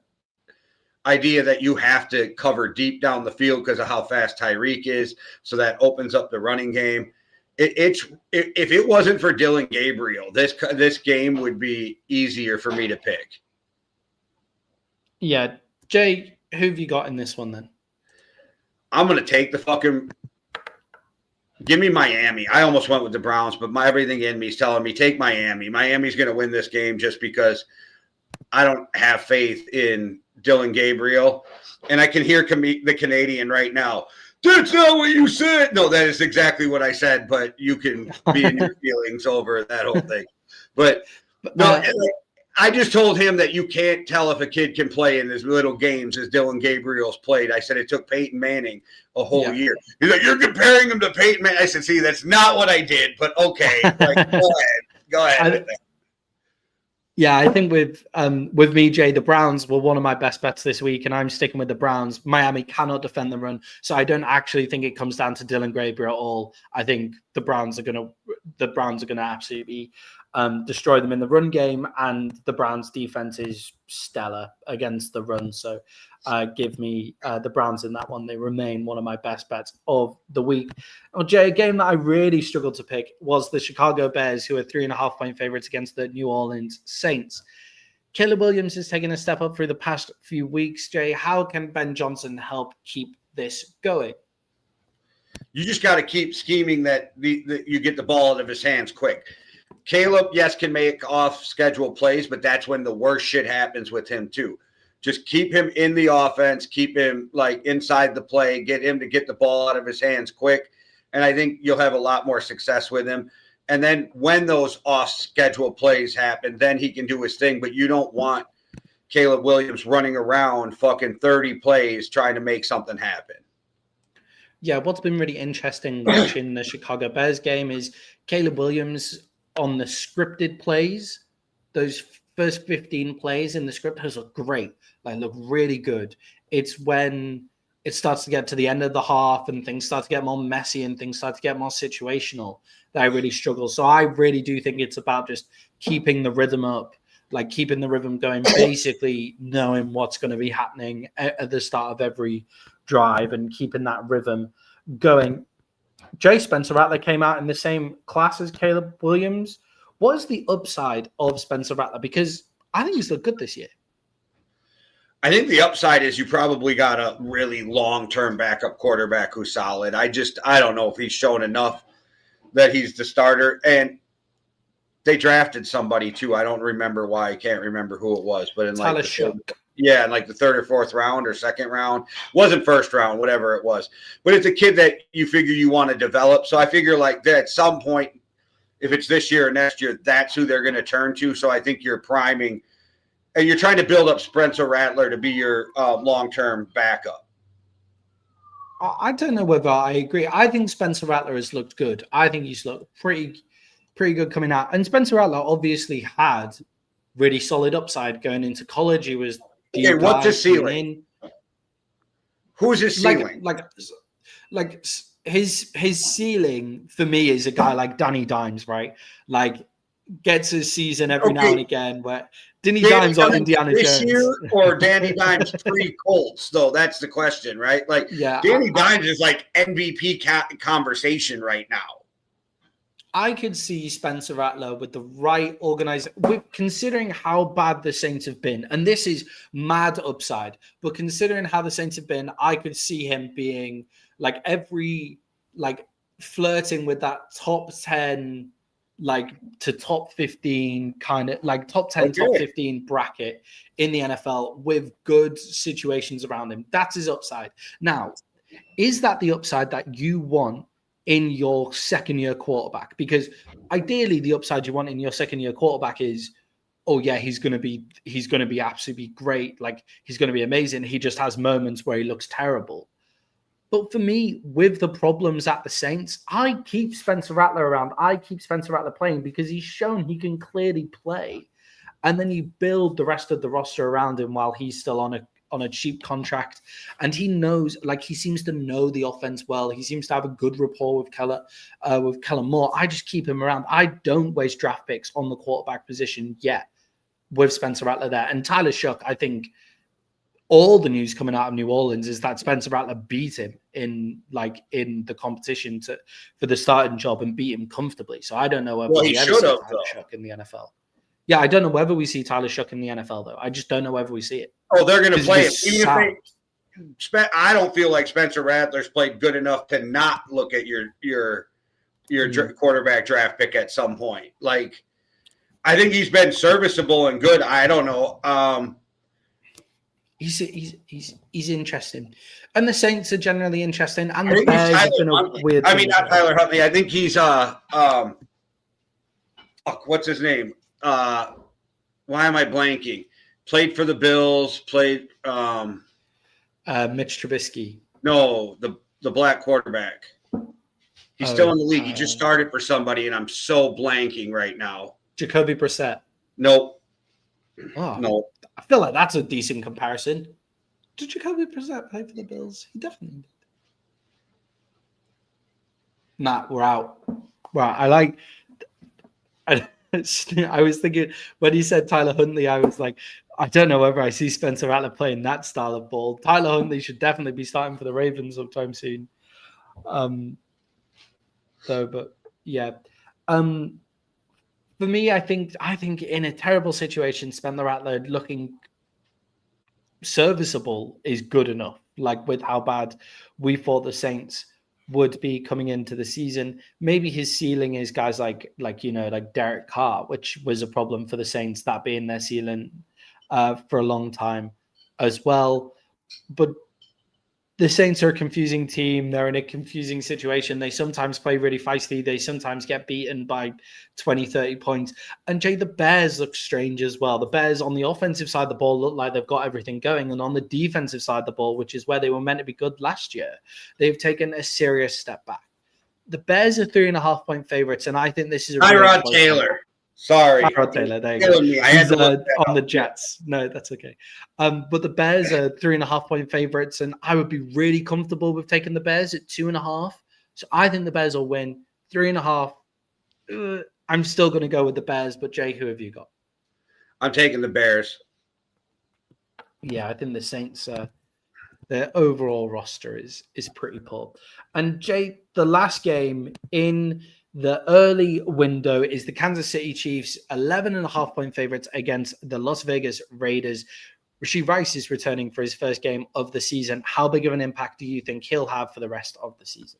idea that you have to cover deep down the field because of how fast Tyreek is. So that opens up the running game. If it wasn't for Dillon Gabriel, this game would be easier for me to pick. Yeah. Jay, who have you got in this one then? I'm going to take the fucking – give me Miami. I almost went with the Browns, but everything in me is telling me take Miami. Miami's going to win this game just because I don't have faith in Dillon Gabriel. And I can hear the Canadian right now. That's not what you said. No, that is exactly what I said, but you can be in your feelings over that whole thing. But no, I just told him that you can't tell if a kid can play in as little games as Dillon Gabriel's played. I said it took Peyton Manning a whole year. He's like, you're comparing him to Peyton Manning. I said, see, that's not what I did, but okay. Like, go ahead with that. Yeah, I think with me, Jay, the Browns were one of my best bets this week, and I'm sticking with the Browns. Miami cannot defend the run, so I don't actually think it comes down to Dillon Gabriel at all. I think the Browns are gonna absolutely destroy them in the run game, and the Browns defense is stellar against the run. So give me the Browns in that one. They remain one of my best bets of the week. Well, Jay, a game that I really struggled to pick was the Chicago Bears, who are 3.5-point favorites against the New Orleans Saints. Caleb Williams has taken a step up through the past few weeks. Jay, how can Ben Johnson help keep this going? You just got to keep scheming that you get the ball out of his hands quick. Caleb, yes, can make off-schedule plays, but that's when the worst shit happens with him too. Just keep him in the offense, keep him like inside the play, get him to get the ball out of his hands quick, and I think you'll have a lot more success with him. And then when those off-schedule plays happen, then he can do his thing, but you don't want Caleb Williams running around fucking 30 plays trying to make something happen. Yeah, what's been really interesting watching the Chicago Bears game is Caleb Williams on the scripted plays, those first 15 plays in the script has looked great, like look really good. It's when it starts to get to the end of the half and things start to get more messy and things start to get more situational that I really struggle. So I really do think it's about just keeping the rhythm up, like keeping the rhythm going, basically knowing what's going to be happening at the start of every drive and keeping that rhythm going. Jay, Spencer Rattler came out in the same class as Caleb Williams. What is the upside of Spencer Rattler? Because I think he's looked good this year. I think the upside is you probably got a really long-term backup quarterback who's solid. I don't know if he's shown enough that he's the starter. And they drafted somebody too. I don't remember why. I can't remember who it was. But in like the third or fourth round or second round. Wasn't first round, whatever it was. But it's a kid that you figure you want to develop. So I figure like that at some point, if it's this year or next year, that's who they're going to turn to. So I think you're priming and you're trying to build up Spencer Rattler to be your long-term backup. I don't know whether I agree. I think Spencer Rattler has looked good. I think he's looked pretty good coming out. And Spencer Rattler obviously had really solid upside going into college. He was what's his ceiling? Who's his ceiling? Like his ceiling for me is a guy like Danny Dimes, right? Like gets a season every now and again where Danny Dimes or Indiana this Jones. Year or Danny Dimes pre-Colts, though. That's the question, right? Like Danny Dimes is like MVP conversation right now. I could see Spencer Rattler with the right organization, considering how bad the Saints have been, and this is mad upside, but considering how the Saints have been, I could see him being like flirting with that top 10, like to top 15 kind of like top 10, top 15 bracket in the NFL with good situations around him. That's his upside. Now, is that the upside that you want in your second year quarterback? Because ideally the upside you want in your second year quarterback is oh yeah, he's going to be absolutely great. Like he's going to be amazing. He just has moments where he looks terrible. But for me, with the problems at the Saints, I keep Spencer Rattler around. I keep Spencer Rattler playing because he's shown he can clearly play. And then you build the rest of the roster around him while he's still on a cheap contract. And he knows, like he seems to know the offense well. He seems to have a good rapport with Kellen Moore. I just keep him around. I don't waste draft picks on the quarterback position yet with Spencer Rattler there. And Tyler Shough, I think all the news coming out of New Orleans is that Spencer Rattler beat him in the competition for the starting job and beat him comfortably. So I don't know whether he should have Tyler Shough in the NFL. Yeah, I don't know whether we see Tyler Shough in the NFL though. I just don't know whether we see it. Oh, they're going to play it. I don't feel like Spencer Rattler's played good enough to not look at your quarterback draft pick at some point. Like, I think he's been serviceable and good. I don't know. He's interesting, and the Saints are generally interesting. And the Bears have been a weird. I mean, not Tyler Huntley. I think he's what's his name? Why am I blanking? Played for the Bills. Played Mitch Trubisky. No, the black quarterback. He's still in the league. He just started for somebody, and I'm so blanking right now. Jacoby Brissett. Nope. Oh, no. I feel like that's a decent comparison. Did Jacoby Brissett play for the Bills? He definitely did. Nah, we're out. Well, I was thinking when he said Tyler Huntley, I was like, I don't know whether I see Spencer Rattler playing that style of ball. Tyler Huntley should definitely be starting for the Ravens sometime soon. But yeah. For me, I think in a terrible situation, Spencer Rattler looking serviceable is good enough. Like with how bad we thought the Saints would be coming into the season. Maybe his ceiling is guys like Derek Carr, which was a problem for the Saints, that being their ceiling for a long time as well. But the Saints are a confusing team. They're in a confusing situation. They sometimes play really feisty. They sometimes get beaten by 20, 30 points. And Jay, the Bears look strange as well. The Bears on the offensive side of the ball look like they've got everything going. And on the defensive side of the ball, which is where they were meant to be good last year, they've taken a serious step back. The Bears are 3.5-point favorites. And I think this is a Tyrod Taylor. Sorry. Tyrod Taylor, there you go. He's on the Jets. No, that's okay. But the Bears are 3.5-point favorites, and I would be really comfortable with taking the Bears at 2.5. So I think the Bears will win 3.5. I'm still going to go with the Bears, but Jay, who have you got? I'm taking the Bears. Yeah, I think the Saints, their overall roster is pretty poor. And Jay, the last game in the early window is the Kansas City Chiefs, 11.5-point favorites against the Las Vegas Raiders. Rashee Rice is returning for his first game of the season. How big of an impact do you think he'll have for the rest of the season?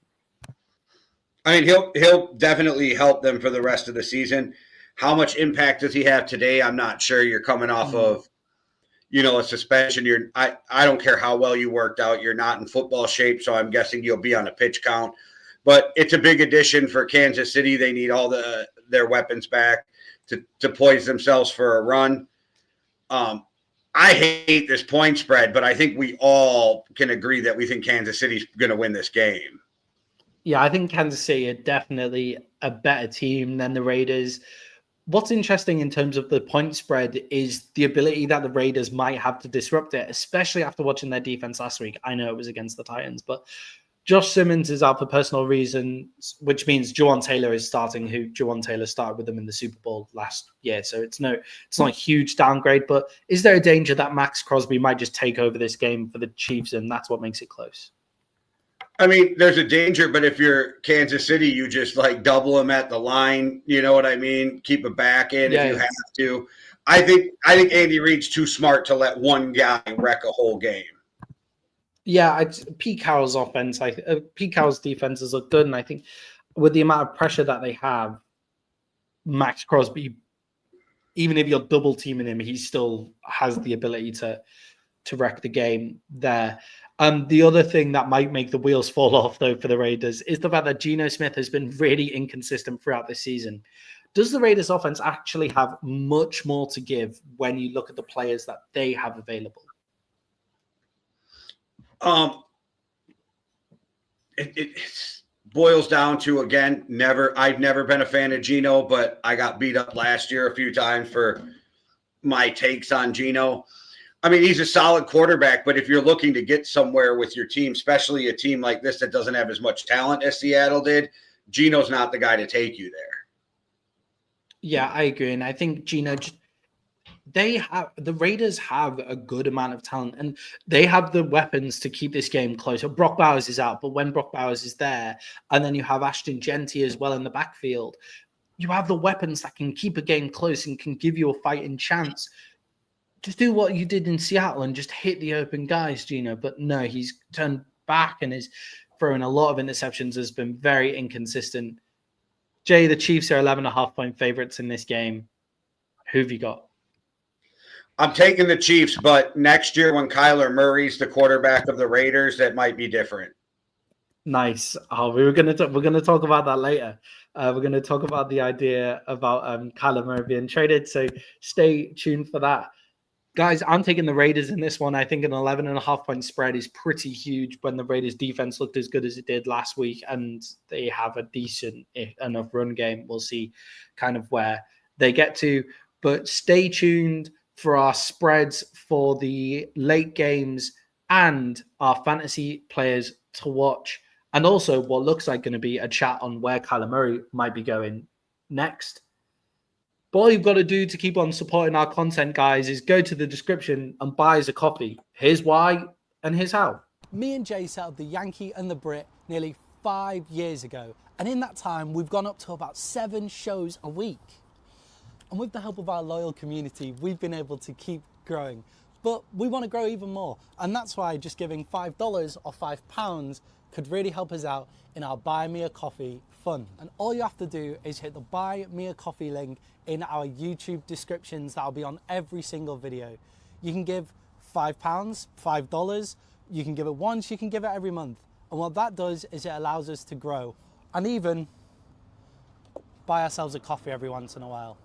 I mean, he'll definitely help them for the rest of the season. How much impact does he have today? I'm not sure. You're coming off of, a suspension. I don't care how well you worked out. You're not in football shape, so I'm guessing you'll be on a pitch count. But it's a big addition for Kansas City. They need all their weapons back to poise themselves for a run. I hate this point spread, but I think we all can agree that we think Kansas City's going to win this game. Yeah, I think Kansas City are definitely a better team than the Raiders. What's interesting in terms of the point spread is the ability that the Raiders might have to disrupt it, especially after watching their defense last week. I know it was against the Titans, but Josh Simmons is out for personal reasons, which means Juwan Taylor is starting, who Juwan Taylor started with them in the Super Bowl last year. So it's not a huge downgrade, but is there a danger that Max Crosby might just take over this game for the Chiefs and that's what makes it close? I mean, there's a danger, but if you're Kansas City, you just double them at the line. You know what I mean? Keep it back in if you have to. I think Andy Reid's too smart to let one guy wreck a whole game. Yeah, Pete Carroll's offense, Pete Carroll's defenses look good, and I think with the amount of pressure that they have, Max Crosby, even if you're double teaming him, he still has the ability to wreck the game there. The other thing that might make the wheels fall off, though, for the Raiders is the fact that Geno Smith has been really inconsistent throughout this season. Does the Raiders offense actually have much more to give when you look at the players that they have available? It boils down to, again, I've never been a fan of Geno, but I got beat up last year a few times for my takes on Geno. I mean, he's a solid quarterback, but if you're looking to get somewhere with your team, especially a team like this that doesn't have as much talent as Seattle did, Geno's not the guy to take you there. Yeah, I agree. And I think Geno, the Raiders have a good amount of talent and they have the weapons to keep this game closer. Brock Bowers is out, but when Brock Bowers is there, and then you have Ashton Genty as well in the backfield, you have the weapons that can keep a game close and can give you a fighting chance. Just do what you did in Seattle and just hit the open guys, Geno. But no, he's turned back and is throwing a lot of interceptions, has been very inconsistent. Jay, the Chiefs are 11.5-point favorites in this game. Who have you got? I'm taking the Chiefs, but next year when Kyler Murray's the quarterback of the Raiders, that might be different. Nice. Oh, we're gonna talk about that later. We're gonna talk about the idea about Kyler Murray being traded. So stay tuned for that. Guys, I'm taking the Raiders in this one. I think an 11.5-point spread is pretty huge when the Raiders defense looked as good as it did last week and they have a decent enough run game. We'll see kind of where they get to, but stay tuned for our spreads for the late games and our fantasy players to watch. And also what looks like going to be a chat on where Kyler Murray might be going next. But all you've got to do to keep on supporting our content, guys, is go to the description and buy us a copy. Here's why and here's how. Me and Jay set up the Yankee and the Brit nearly 5 years ago. And in that time, we've gone up to about 7 shows a week. And with the help of our loyal community, we've been able to keep growing. But we want to grow even more. And that's why just giving $5 or £5 could really help us out in our Buy Me a Coffee fund. And all you have to do is hit the Buy Me a Coffee link in our YouTube descriptions. That'll be on every single video. You can give £5, $5. You can give it once, you can give it every month. And what that does is it allows us to grow and even buy ourselves a coffee every once in a while.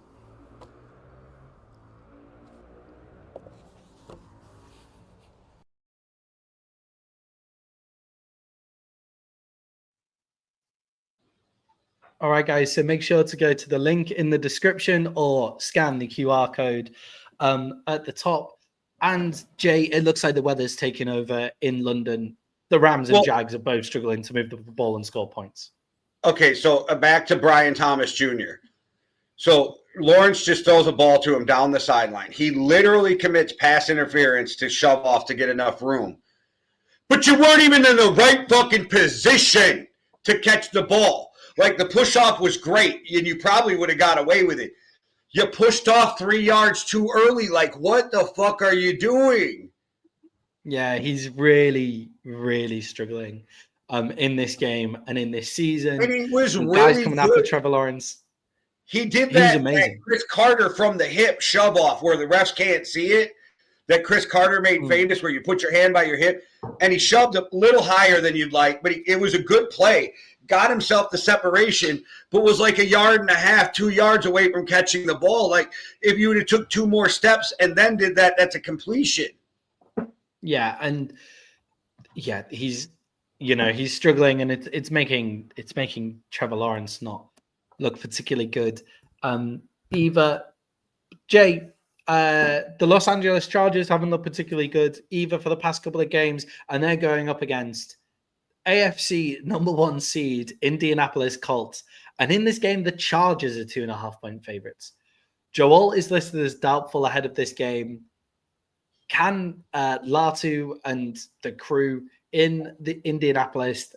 All right, guys, so make sure to go to the link in the description or scan the QR code at the top. And Jay, it looks like the weather's taking over in London. The Rams and Jags are both struggling to move the ball and score points. Okay, so back to Brian Thomas Jr. So Lawrence just throws a ball to him down the sideline. He literally commits pass interference to shove off to get enough room. But you weren't even in the right fucking position to catch the ball. Like, the push-off was great, and you probably would have got away with it. You pushed off 3 yards too early. Like, what the fuck are you doing? Yeah, he's really, really struggling in this game and in this season. And he was really guys coming good. after Trevor Lawerence. He did He's that amazing. Chris Carter from the hip shove off where the refs can't see it. That Chris Carter made famous where you put your hand by your hip. And he shoved a little higher than you'd like, but it was a good play. Got himself the separation, but was like 1.5 yards, 2 yards away from catching the ball. Like, if you would have took 2 more steps and then did that, that's a completion. Yeah, and yeah, he's struggling, and it's making Trevor Lawerence not look particularly good. Jay, the Los Angeles Chargers haven't looked particularly good either for the past couple of games, and they're going up against AFC #1 seed Indianapolis Colts. And in this game, the Chargers are 2.5-point favorites. Joel is listed as doubtful ahead of this game. Can Latu and the crew in the Indianapolis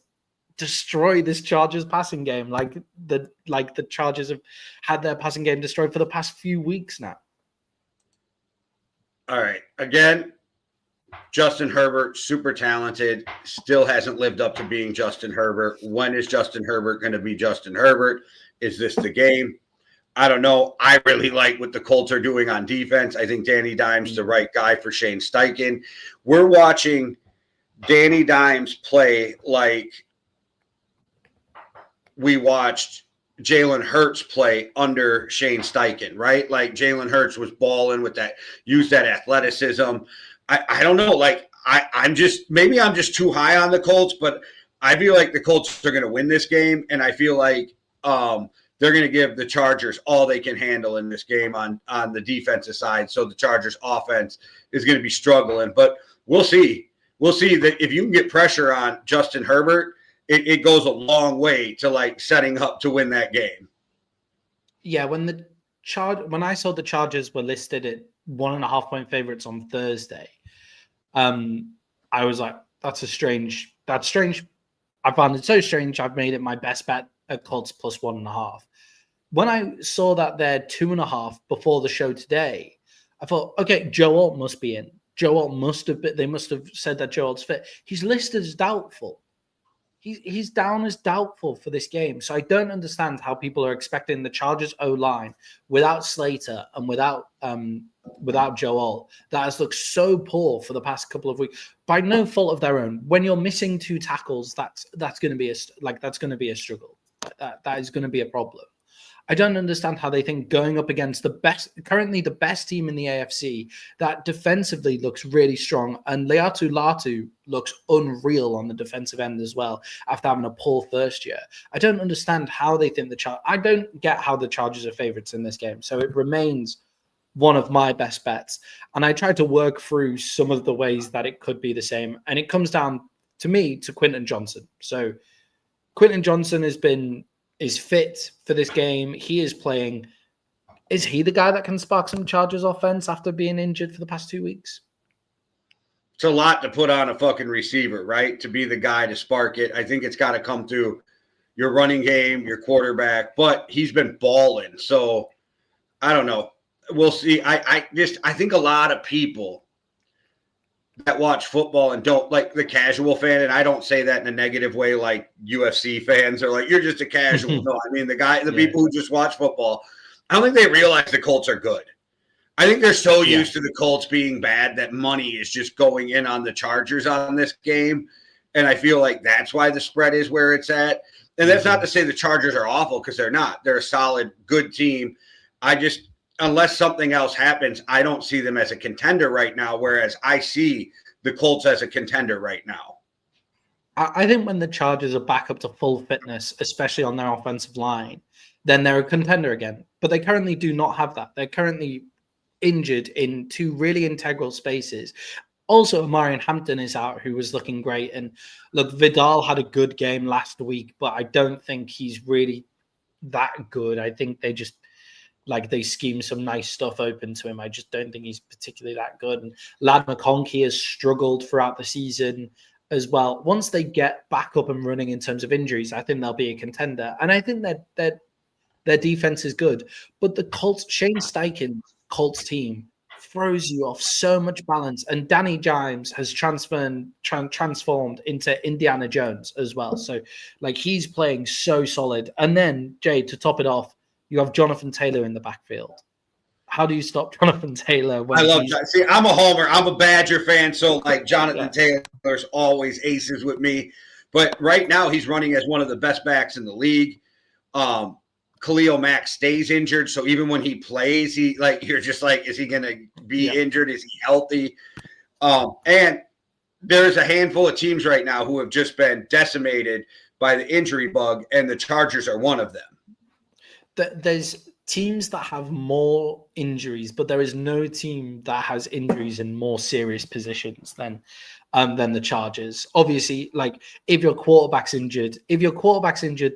destroy this Chargers passing game like the Chargers have had their passing game destroyed for the past few weeks now? All right. Again, Justin Herbert, super talented, still hasn't lived up to being Justin Herbert. When is Justin Herbert going to be Justin Herbert? Is this the game? I don't know. I really like what the Colts are doing on defense. I think Danny Dimes the right guy for Shane Steichen. We're watching Danny Dimes play like we watched Jalen Hurts play under Shane Steichen, right? Like Jalen Hurts was balling with that, used that athleticism. I don't know. Like I'm just too high on the Colts, but I feel like the Colts are going to win this game, and I feel like they're going to give the Chargers all they can handle in this game on the defensive side. So the Chargers offense is going to be struggling, but we'll see. We'll see that if you can get pressure on Justin Herbert, it goes a long way to like setting up to win that game. Yeah, when I saw the Chargers were listed at 1.5 point favorites on Thursday, I was like, that's strange. I found it so strange. I've made it my best bet at Colts plus 1.5. When I saw that they're 2.5 before the show today, I thought, okay, Joe Alt must be in. Joe Alt must have been. They must have said that Joe Alt's fit. He's listed as doubtful. He's down as doubtful for this game. So I don't understand how people are expecting the Chargers O-line without Slater and without Joe Alt that has looked so poor for the past couple of weeks by no fault of their own. When you're missing 2 tackles, that's going to be a struggle. That is going to be a problem. I don't understand how they think going up against currently the best team in the AFC that defensively looks really strong, and Leatu Latu looks unreal on the defensive end as well after having a poor first year. I don't understand how they think I don't get how the Chargers are favorites in this game. So it remains one of my best bets. And I tried to work through some of the ways that it could be the same. And it comes down to me to Quentin Johnson. So Quentin Johnson is fit for this game. He is playing. Is he the guy that can spark some Chargers offense after being injured for the past 2 weeks? It's a lot to put on a fucking receiver, right? To be the guy to spark it. I think it's got to come through your running game, your quarterback, but he's been balling. So I don't know. We'll see. I think a lot of people that watch football and don't like the casual fan, and I don't say that in a negative way, like UFC fans are like, you're just a casual. No, I mean the people who just watch football. I don't think they realize the Colts are good. I think they're so used to the Colts being bad that money is just going in on the Chargers on this game, and I feel like that's why the spread is where it's at. And that's not to say the Chargers are awful, because they're not. They're a solid, good team. Unless something else happens, I don't see them as a contender right now, whereas I see the Colts as a contender right now. I think when the Chargers are back up to full fitness, especially on their offensive line, then they're a contender again. But they currently do not have that. They're currently injured in 2 really integral spaces. Also, Marion Hampton is out, who was looking great. And look, Vidal had a good game last week, but I don't think he's really that good. I think they just... they scheme some nice stuff open to him. I just don't think he's particularly that good. And Lad McConkey has struggled throughout the season as well. Once they get back up and running in terms of injuries, I think they'll be a contender. And I think that their defense is good. But the Shane Steichen's Colts team throws you off so much balance. And Danny Dimes has transformed into Indiana Jones as well. So he's playing so solid. And then, Jay, to top it off, you have Jonathan Taylor in the backfield. How do you stop Jonathan Taylor? I love that. See, I'm a homer. I'm a Badger fan, so Jonathan Taylor's always aces with me. But right now, he's running as one of the best backs in the league. Khalil Mack stays injured, so even when he plays, you're just like, is he going to be injured? Is he healthy? And there's a handful of teams right now who have just been decimated by the injury bug, and the Chargers are one of them. There's teams that have more injuries, but there is no team that has injuries in more serious positions than the Chargers. Obviously, if your quarterback's injured,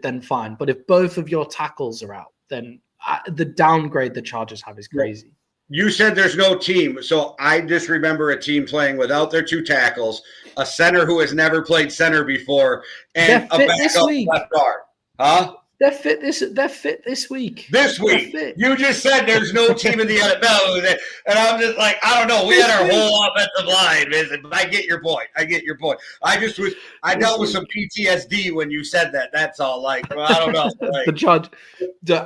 then fine. But if both of your tackles are out, then the downgrade the Chargers have is crazy. You said there's no team, so I just remember a team playing without their 2 tackles, a center who has never played center before, and a backup left guard. Huh? They're fit this week. This week. You just said there's no team in the NFL. And I'm just like, I don't know. We had our whole offensive line, man. But I get your point. I dealt with some PTSD when you said that. That's all. I don't know. The Charge,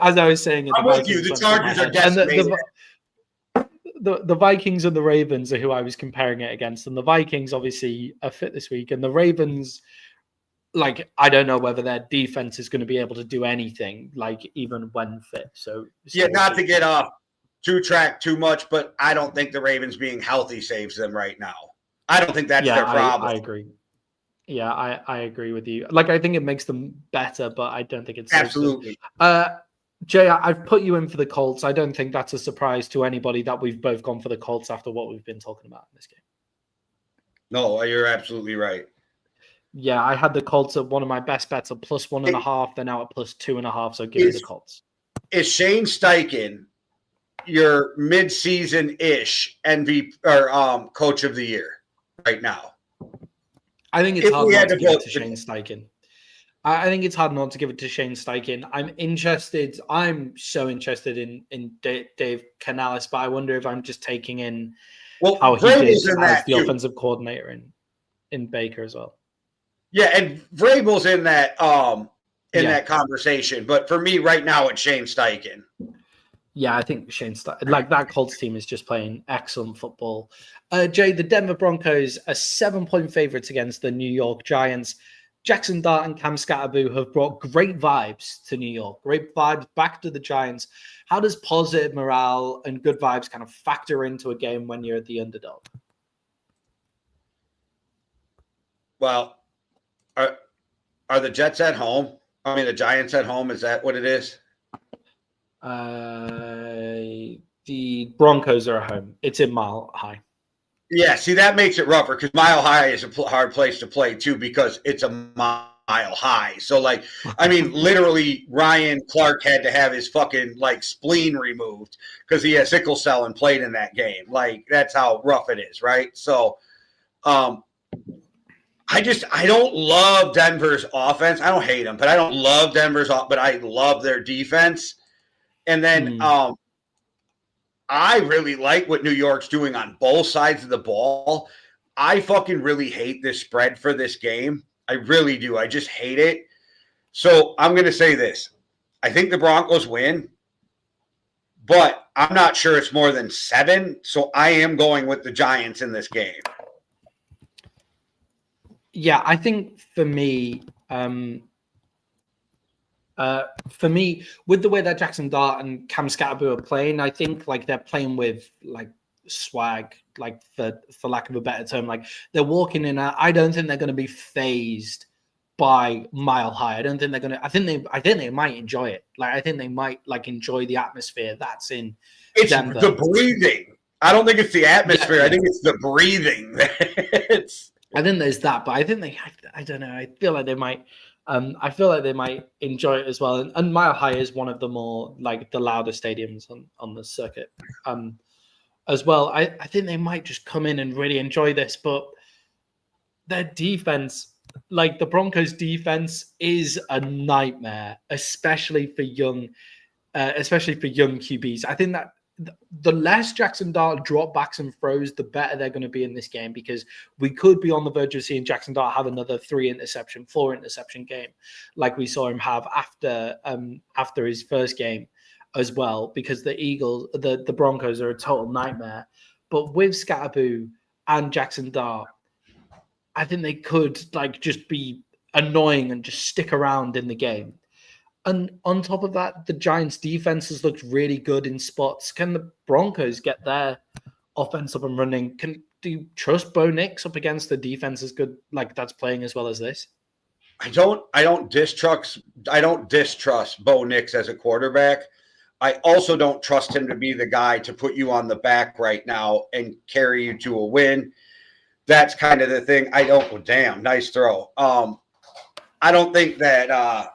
as I was saying. I'm with you. The Chargers are decimated. The Vikings and the Ravens are who I was comparing it against. And the Vikings obviously are fit this week. And the Ravens like, I don't know whether their defense is going to be able to do anything, like, even when fit. So yeah, not to get off track too much, but I don't think the Ravens being healthy saves them right now. I don't think that's their problem. I agree. Yeah, I agree with you. Like, I think it makes them better, but I don't think it's absolutely. Jay, I've put you in for the Colts. I don't think that's a surprise to anybody that we've both gone for the Colts after what we've been talking about in this game. No, you're absolutely right. Yeah, I had the Colts at one of my best bets at +1.5. They're now at +2.5. So give me the Colts. Is Shane Steichen your mid-season-ish MVP or coach of the year right now? I think it's hard not to give it to Shane Steichen. I think it's hard not to give it to Shane Steichen. I'm so interested in Dave Canales, but I wonder if I'm just taking in how he did as the offensive coordinator in Baker as well. Yeah, and Vrabel's in that that conversation. But for me right now, it's Shane Steichen. Yeah, I think Shane Steichen, like, that Colts team is just playing excellent football. Jay, the Denver Broncos are 7-point favorites against the New York Giants. Jackson Dart and Cam Scatterboo have brought great vibes to New York, great vibes back to the Giants. How does positive morale and good vibes kind of factor into a game when you're the underdog? Well, are the Jets at home? I mean, the Giants at home? Is that what it is? The Broncos are at home. It's in Mile High. Yeah, see, that makes it rougher because Mile High is a hard place to play, too, because it's a mile high. So, like, I mean, literally, Ryan Clark had to have his fucking, like, spleen removed because he has sickle cell and played in that game. Like, that's how rough it is, right? So, I don't love Denver's offense. I don't hate them, but I don't love Denver's offense, but I love their defense. And then I really like what New York's doing on both sides of the ball. I fucking really hate this spread for this game. I really do. I just hate it. So I'm going to say this. I think the Broncos win, but I'm not sure it's more than 7. So I am going with the Giants in this game. Yeah, I think for me, with the way that Jackson Dart and Cam Scatterboo are playing, I think, like, they're playing with, like, swag, like, for lack of a better term. Like, they're walking in. I don't think they're going to be phased by Mile High. I don't think they're going to. I think they might enjoy it. Like, I think they might, like, enjoy the atmosphere that's in Denver. It's the breathing. I don't think it's the atmosphere. Yeah. I think it's the breathing. I think there's that, but I think I don't know. I feel like they might. I feel like they might enjoy it as well. And Mile High is one of the more, like, the louder stadiums on the circuit as well. I think they might just come in and really enjoy this, but their defense, like, the Broncos defense, is a nightmare, especially for young QBs. I think that the less Jackson Dart drop backs and throws, the better they're going to be in this game, because we could be on the verge of seeing Jackson Dart have another 4 interception game, like we saw him have after his first game as well, because the Broncos are a total nightmare. But with Scatterboo and Jackson Dart, I think they could, like, just be annoying and just stick around in the game. And on top of that, the Giants' defense has looked really good in spots. Can the Broncos get their offense up and running? Do you trust Bo Nix up against the defense as good, like, that's playing as well as this? I don't distrust Bo Nix as a quarterback. I also don't trust him to be the guy to put you on the back right now and carry you to a win. That's kind of the thing. Damn, nice throw. I don't think that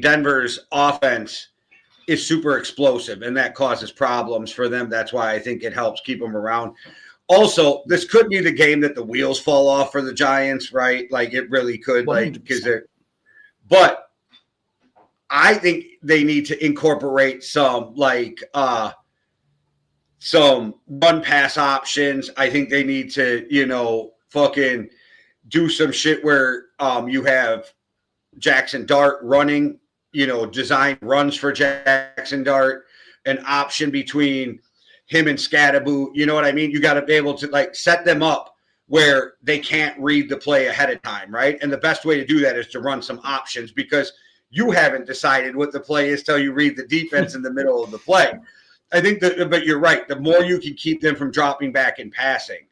Denver's offense is super explosive, and that causes problems for them. That's why I think it helps keep them around. Also, this could be the game that the wheels fall off for the Giants, right? Like, it really could, 100%. But I think they need to incorporate some run pass options. I think they need to, fucking do some shit where you have Jackson Dart running, design runs for Jackson Dart, an option between him and Scatterboo. You know what I mean? You got to be able to, like, set them up where they can't read the play ahead of time, right? And the best way to do that is to run some options because you haven't decided what the play is till you read the defense in the middle of the play. I think that, but you're right. The more you can keep them from dropping back and passing,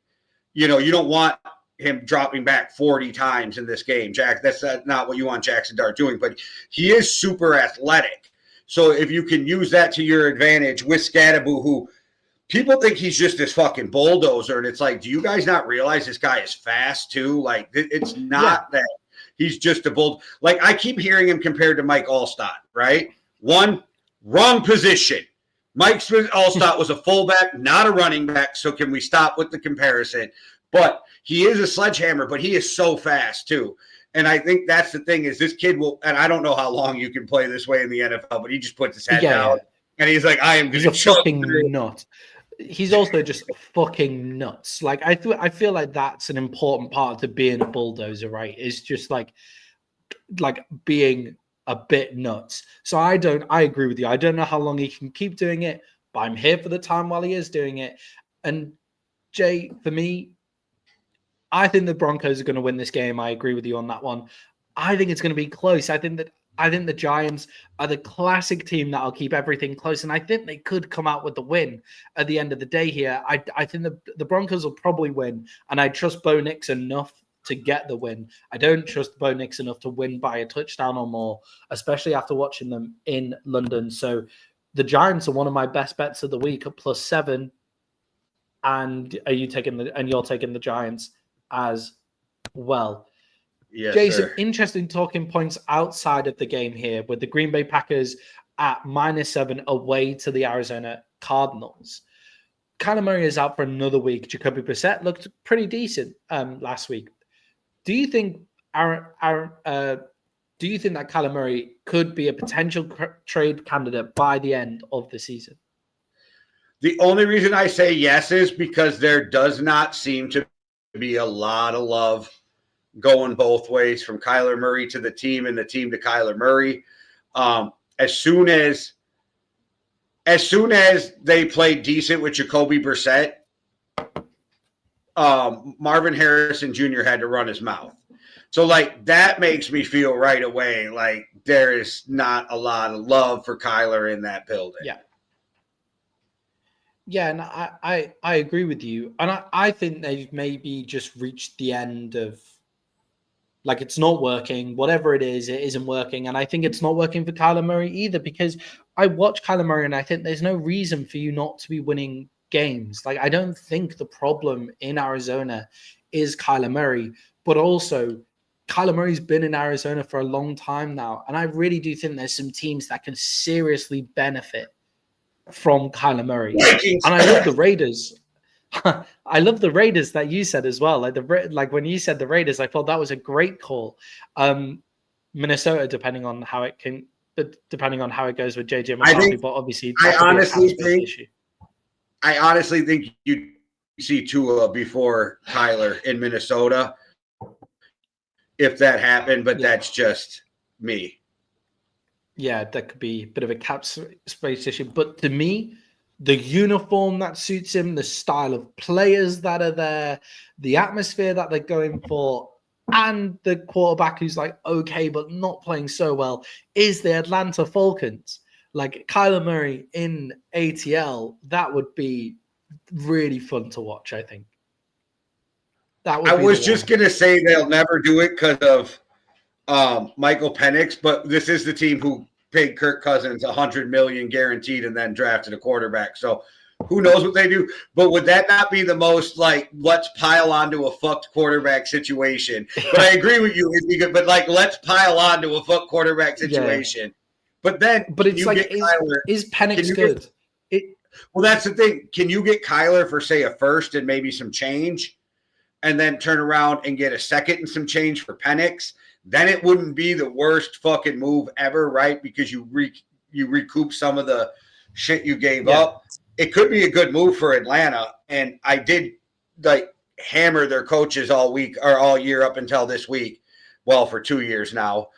you don't want him dropping back 40 times in this game, Jack. That's not what you want Jackson Dart doing, but he is super athletic. So if you can use that to your advantage with Scattaboo, who people think he's just this fucking bulldozer, and it's like, do you guys not realize this guy is fast too? Like, it's not that he's just a bull. Like, I keep hearing him compared to Mike Allstott, right? One, wrong position. Mike Allstott was a fullback, not a running back, so can we stop with the comparison? But he is a sledgehammer, but he is so fast too. And I think that's the thing is this kid will – and I don't know how long you can play this way in the NFL, but he just puts his head down, and he's like, I am going to He's a fucking nut. He's also just fucking nuts. Like, I feel like that's an important part to being a bulldozer, right? It's just like being a bit nuts. So I agree with you. I don't know how long he can keep doing it, but I'm here for the time while he is doing it. And Jay, for me, I think the Broncos are going to win this game. I agree with you on that one. I think it's going to be close. I think the Giants are the classic team that'll keep everything close, and I think they could come out with the win at the end of the day here. I think the Broncos will probably win, and I trust Bo Nix enough to get the win. I don't trust Bo Nix enough to win by a touchdown or more, especially after watching them in London. So the Giants are one of my best bets of the week at +7, and you're taking the Giants as well. Yes, Jason, sir. interesting talking points outside of the game here with the Green Bay Packers at -7 away to the Arizona Cardinals. Kyler Murray is out for another week. Jacoby Brissett looked pretty decent last week. Do you think that Kyler Murray could be a potential trade candidate by the end of the season? The only reason I say yes is because there does not seem to be a lot of love going both ways from Kyler Murray to the team and the team to Kyler Murray. As soon as they played decent with Jacoby Brissett, Marvin Harrison Jr. had to run his mouth. So, like, that makes me feel right away like there is not a lot of love for Kyler in that building. Yeah. Yeah, and I agree with you. And I think they've maybe just reached the end of, like, it's not working. Whatever it isn't working. And I think it's not working for Kyler Murray either, because I watch Kyler Murray and I think there's no reason for you not to be winning games. Like, I don't think the problem in Arizona is Kyler Murray, but also Kyler Murray's been in Arizona for a long time now. And I really do think there's some teams that can seriously benefit from Kyler Murray. And I love the Raiders. I love the Raiders that you said as well. Like when you said the Raiders, I thought that was a great call. Minnesota, depending on how it goes with JJ McCarthy, but obviously I honestly think you see Tua before Kyler in Minnesota if that happened, but that's just me. Yeah, that could be a bit of a cap space issue. But to me, the uniform that suits him, the style of players that are there, the atmosphere that they're going for, and the quarterback who's like, okay, but not playing so well, is the Atlanta Falcons. Like Kyler Murray in ATL, that would be really fun to watch, I think. I was just going to say they'll never do it because of Michael Penix, but this is the team who paid Kirk Cousins $100 million guaranteed and then drafted a quarterback. So who knows what they do? But would that not be the most like let's pile onto a fucked quarterback situation? But I agree with you. But like let's pile onto a fucked quarterback situation. Yeah. But it's like is Penix good? Well, that's the thing. Can you get Kyler for say a first and maybe some change, and then turn around and get a second and some change for Penix? Then it wouldn't be the worst fucking move ever, right? Because you recoup some of the shit you gave up. It could be a good move for Atlanta. And I did like hammer their coaches all week or all year up until this week. Well, for 2 years now.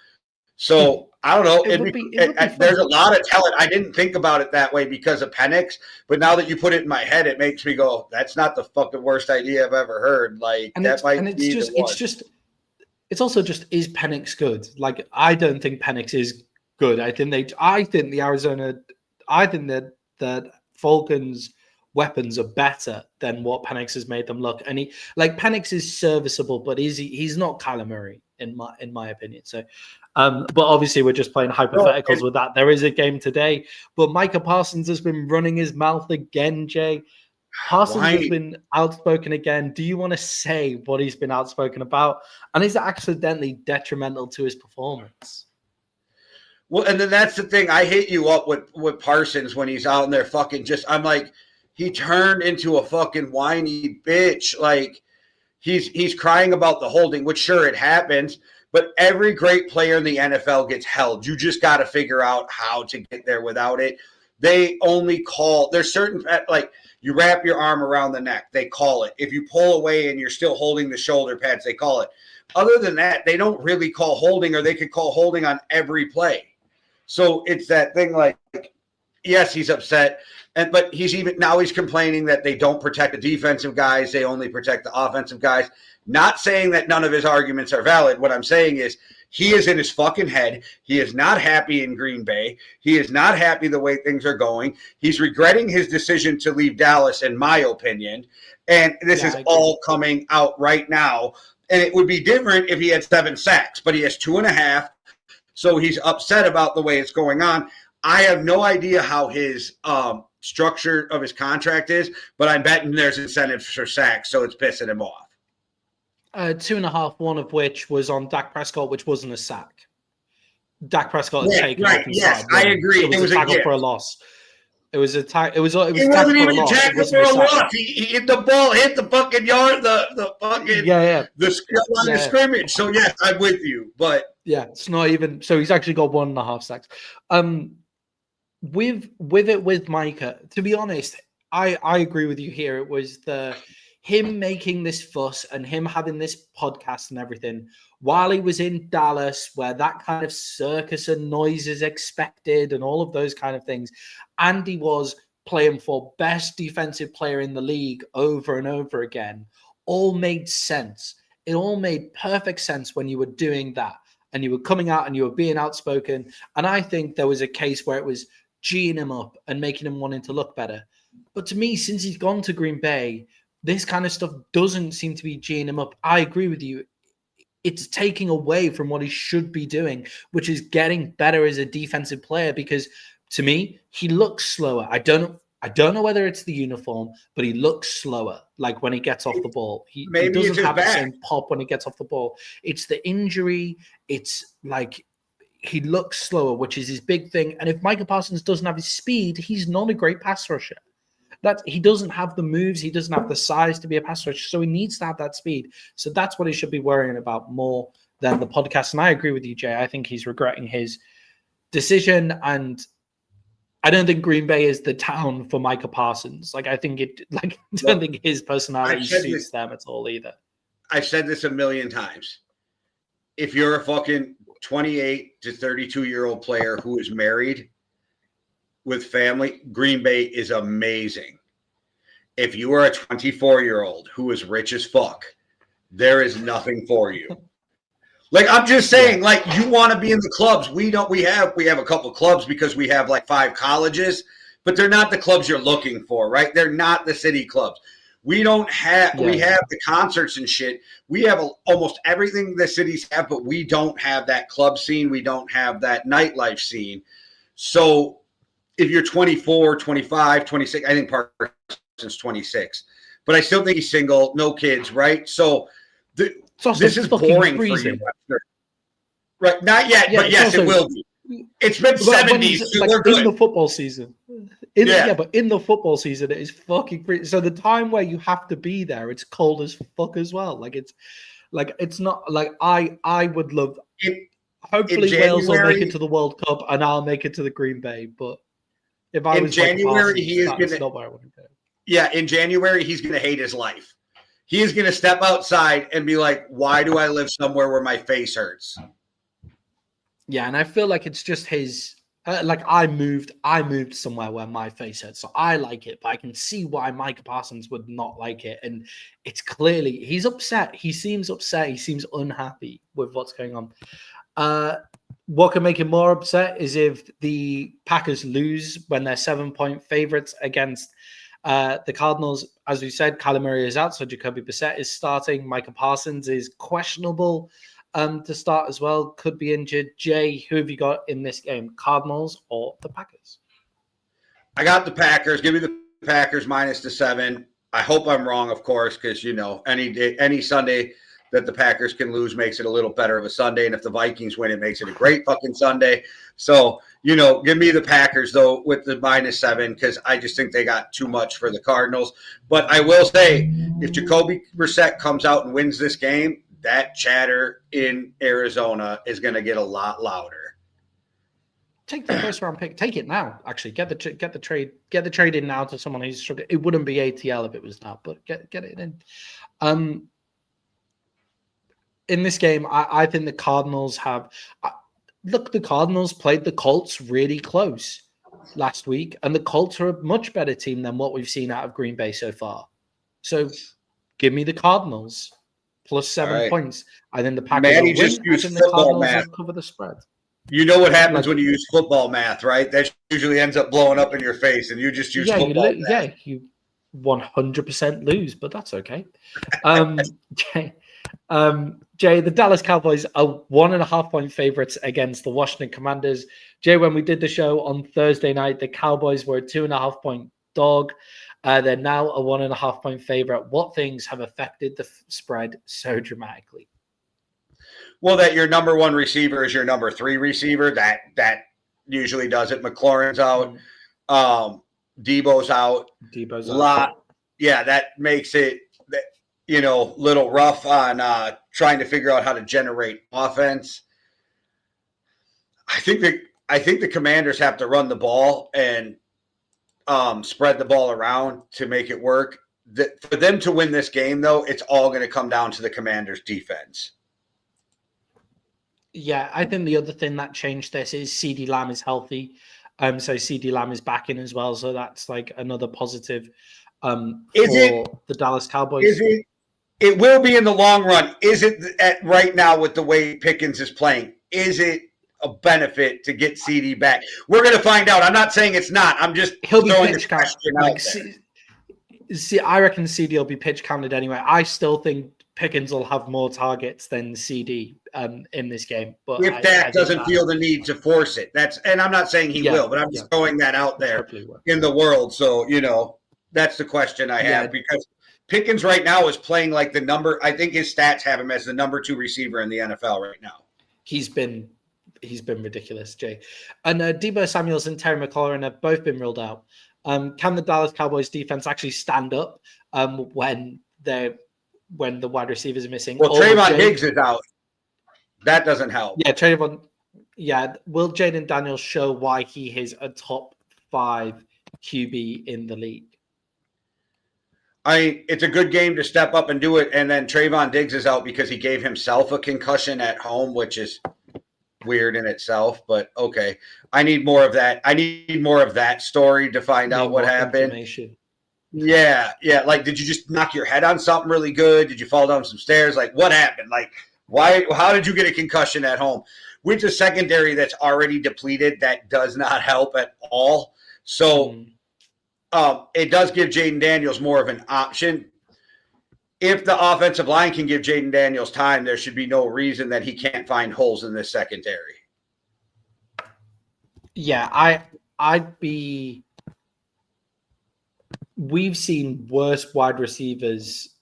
So I don't know. It would be fun. There's a lot of talent. I didn't think about it that way because of Penix, but now that you put it in my head, it makes me go, "That's not the fucking worst idea I've ever heard." Like that might be the one. It's also just, is Penix good? Like, I don't think Penix is good. I think the Falcons' weapons are better than what Penix has made them look. And Penix is serviceable, but he's not Kyler Murray in my opinion. So, but obviously we're just playing hypotheticals with that. There is a game today, but Micah Parsons has been running his mouth again, Jay. Parsons has been outspoken again. Do you want to say what he's been outspoken about? And is it accidentally detrimental to his performance? Well, and then that's the thing. I hit you up with Parsons when he's out in there fucking I'm like, he turned into a fucking whiny bitch. Like he's crying about the holding, which sure it happens, but every great player in the NFL gets held. You just got to figure out how to get there without it. They only there's certain, like, you wrap your arm around the neck, they call it. If you pull away and you're still holding the shoulder pads, they call it. Other than that, they don't really call holding, or they could call holding on every play. So it's that thing, like, yes, he's upset, but he's complaining that they don't protect the defensive guys, they only protect the offensive guys. Not saying that none of his arguments are valid. What I'm saying is, he is in his fucking head. He is not happy in Green Bay. He is not happy the way things are going. He's regretting his decision to leave Dallas, in my opinion. And this is all coming out right now. And it would be different if he had 7 sacks, but he has 2.5. So he's upset about the way it's going on. I have no idea how his structure of his contract is, but I'm betting there's incentives for sacks, so it's pissing him off. 2.5, one of which was on Dak Prescott, which wasn't a sack. Dak Prescott had taken right. Yes, I agree. It was a tackle for a loss. It was a tackle. It wasn't even a tackle for a loss. He hit the ball, hit the fucking yard, the fucking the line of scrimmage. So yes, I'm with you, but it's not even. So he's actually got 1.5 sacks. With Micah, to be honest, I agree with you here. It was him making this fuss and him having this podcast and everything while he was in Dallas, where that kind of circus and noise is expected and all of those kind of things. And he was playing for best defensive player in the league over and over again. All made sense. It all made perfect sense when you were doing that and you were coming out and you were being outspoken. And I think there was a case where it was G'ing him up and making him wanting to look better. But to me, since he's gone to Green Bay, this kind of stuff doesn't seem to be G'ing him up. I agree with you. It's taking away from what he should be doing, which is getting better as a defensive player, because to me, he looks slower. I don't know whether it's the uniform, but he looks slower. Like when he gets off the ball, he doesn't have the same pop when he gets off the ball. It's the injury. It's like he looks slower, which is his big thing. And if Micah Parsons doesn't have his speed, he's not a great pass rusher. That he doesn't have the moves, he doesn't have the size to be a pass rusher, so he needs to have that speed. So that's what he should be worrying about more than the podcast. And I agree with you, Jay. I think he's regretting his decision, and I don't think Green Bay is the town for Micah Parsons. I don't think his personality suits them at all either. I've said this a million times. If you're a fucking 28 to 32-year-old player who is married with family, Green Bay is amazing. If you are a 24-year-old who is rich as fuck, there is nothing for you. Like, I'm just saying, like, you want to be in the clubs. We have a couple clubs because we have like 5 colleges, but they're not the clubs you're looking for, right? They're not the city clubs. We don't have, we have the concerts and shit. We have almost everything the cities have, but we don't have that club scene. We don't have that nightlife scene. So if you're 24, 25, 26, I think Parsons 26, but I still think he's single, no kids, right? So this is boring freezing for you. Right? Not yet, but yes, it will be. It's been 70s. So we're good. In the football season. But in the football season, it is fucking freezing. So the time where you have to be there, it's cold as fuck as well. It's not like I would love. Hopefully, Wales will make it to the World Cup, and I'll make it to the Green Bay. But if I was January, he is going to. Not where I want to go. Yeah, in January, he's going to hate his life. He is going to step outside and be like, "Why do I live somewhere where my face hurts?" Yeah, and I feel like it's just his. Like I moved somewhere where my face hurts, so I like it, but I can see why Micah Parsons would not like it, and it's clearly he's upset. He seems upset. He seems unhappy with what's going on. What can make him more upset is if the Packers lose when they're 7-point favorites against the Cardinals. As we said, Kyler Murray is out, so Jacoby Brissett is starting. Micah Parsons is questionable to start as well, could be injured. Jay, who have you got in this game, Cardinals or the Packers? I got the Packers. Give me the Packers minus the 7. I hope I'm wrong, of course, because, any Sunday that the Packers can lose makes it a little better of a Sunday. And if the Vikings win, it makes it a great fucking Sunday. So, give me the Packers, though, with the minus 7, because I just think they got too much for the Cardinals. But I will say, if Jacoby Brissett comes out and wins this game, that chatter in Arizona is going to get a lot louder. Take the first round pick. Take it now. Actually, get the trade in now to someone who's struggling. It wouldn't be ATL if it was now, but get it in. In this game, I think the Cardinals have. Look, the Cardinals played the Colts really close last week, and the Colts are a much better team than what we've seen out of Green Bay so far. So, give me the Cardinals plus 7 points. I think the Packers will win. Just use the Cardinals math. will cover the spread. You know what happens when you use football math, right? That usually ends up blowing up in your face, and you just use football math. Yeah, you 100% lose, but that's okay. Jay, the Dallas Cowboys are 1.5-point favorites against the Washington Commanders. Jay, when we did the show on Thursday night, the Cowboys were a 2.5-point dog. They're now a 1.5-point favorite. What things have affected the spread so dramatically? Well, that your number 1 receiver is your number 3 receiver. That usually does it. McLaurin's out. Debo's out. Yeah, that makes it little rough on trying to figure out how to generate offense. I think the Commanders have to run the ball and spread the ball around to make it work. For them to win this game, though, it's all going to come down to the Commanders' defense. Yeah, I think the other thing that changed this is CeeDee Lamb is healthy. So CeeDee Lamb is back in as well. So that's like another positive for the Dallas Cowboys. It will be in the long run. Is it right now with the way Pickens is playing? Is it a benefit to get CeeDee back? We're going to find out. I'm not saying it's not. I'm just throwing the question out there. See, I reckon CeeDee will be pitch counted anyway. I still think Pickens will have more targets than CeeDee in this game. But if Dak doesn't feel the need to force it, and I'm not saying he will, but I'm just throwing that out there in the world. So, that's the question I have because Pickens right now is playing like the number. I think his stats have him as the number 2 receiver in the NFL right now. He's been ridiculous, Jay. And Deebo Samuels and Terry McLaurin have both been ruled out. Can the Dallas Cowboys defense actually stand up when the wide receivers are missing? Well, Trayvon Diggs is out. That doesn't help. Yeah, Trayvon. Yeah, will Jaden Daniels show why he is a top 5 QB in the league? It's a good game to step up and do it, and then Trayvon Diggs is out because he gave himself a concussion at home, which is weird in itself, but okay. I need more of that. I need more of that story to find out what happened. Yeah. Like, did you just knock your head on something really good? Did you fall down some stairs? Like, what happened? Like, why? How did you get a concussion at home? With the secondary that's already depleted, that does not help at all. So it does give Jaden Daniels more of an option. If the offensive line can give Jaden Daniels time, there should be no reason that he can't find holes in this secondary. Yeah, we've seen worse wide receivers.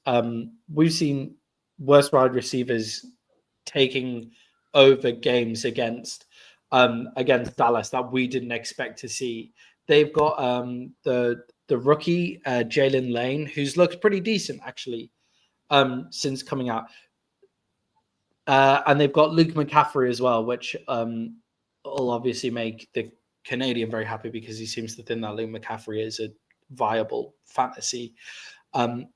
We've seen worse wide receivers taking over games against Dallas that we didn't expect to see. They've got the rookie Jalen Lane, who's looked pretty decent actually since coming out, and they've got Luke McCaffrey as well, which will obviously make the Canadian very happy because he seems to think that Luke McCaffrey is a viable fantasy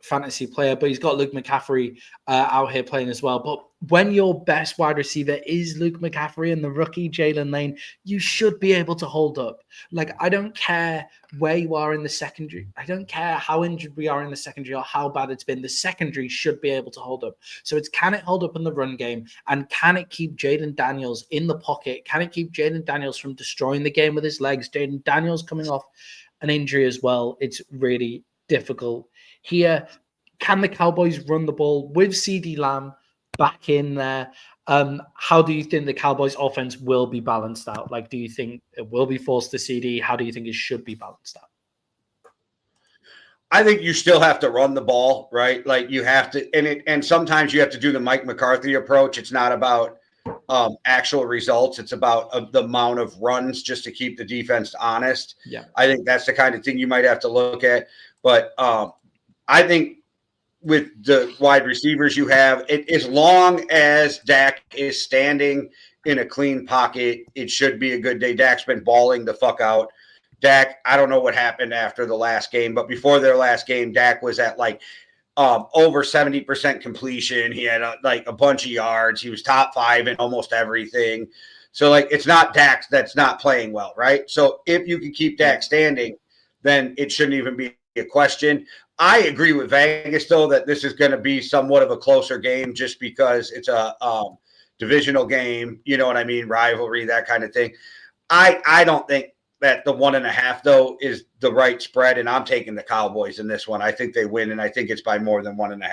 fantasy player, but he's got Luke McCaffrey out here playing as well. But when your best wide receiver is Luke McCaffrey and the rookie Jalen Lane, you should be able to hold up. Like, I don't care where you are in the secondary. I don't care how injured we are in the secondary or how bad it's been. The secondary should be able to hold up. So it's, can it hold up in the run game? And can it keep Jaden Daniels in the pocket? Can it keep Jaden Daniels from destroying the game with his legs? Jaden Daniels coming off an injury as well. It's really difficult here. Can the Cowboys run the ball with CeeDee Lamb back in there? How do you think the Cowboys offense will be balanced out? Like, do you think it will be forced to CD? How do you think it should be balanced out? I think you still have to run the ball, right? Like, you have to, and sometimes you have to do the Mike McCarthy approach. It's not about actual results. It's about the amount of runs just to keep the defense honest. Yeah. I think that's the kind of thing you might have to look at. But I think with the wide receivers you have, as long as Dak is standing in a clean pocket, it should be a good day. Dak's been balling the fuck out. Dak, I don't know what happened after the last game, but before their last game, Dak was at like over 70% completion. He had a bunch of yards. He was top 5 in almost everything. So, like, it's not Dak that's not playing well, right? So if you can keep Dak standing, then it shouldn't even be a question. I agree with Vegas, though, that this is going to be somewhat of a closer game just because it's a divisional game. You know what I mean? Rivalry, that kind of thing. I don't think that the 1.5, though, is the right spread, and I'm taking the Cowboys in this one. I think they win, and I think it's by more than 1.5.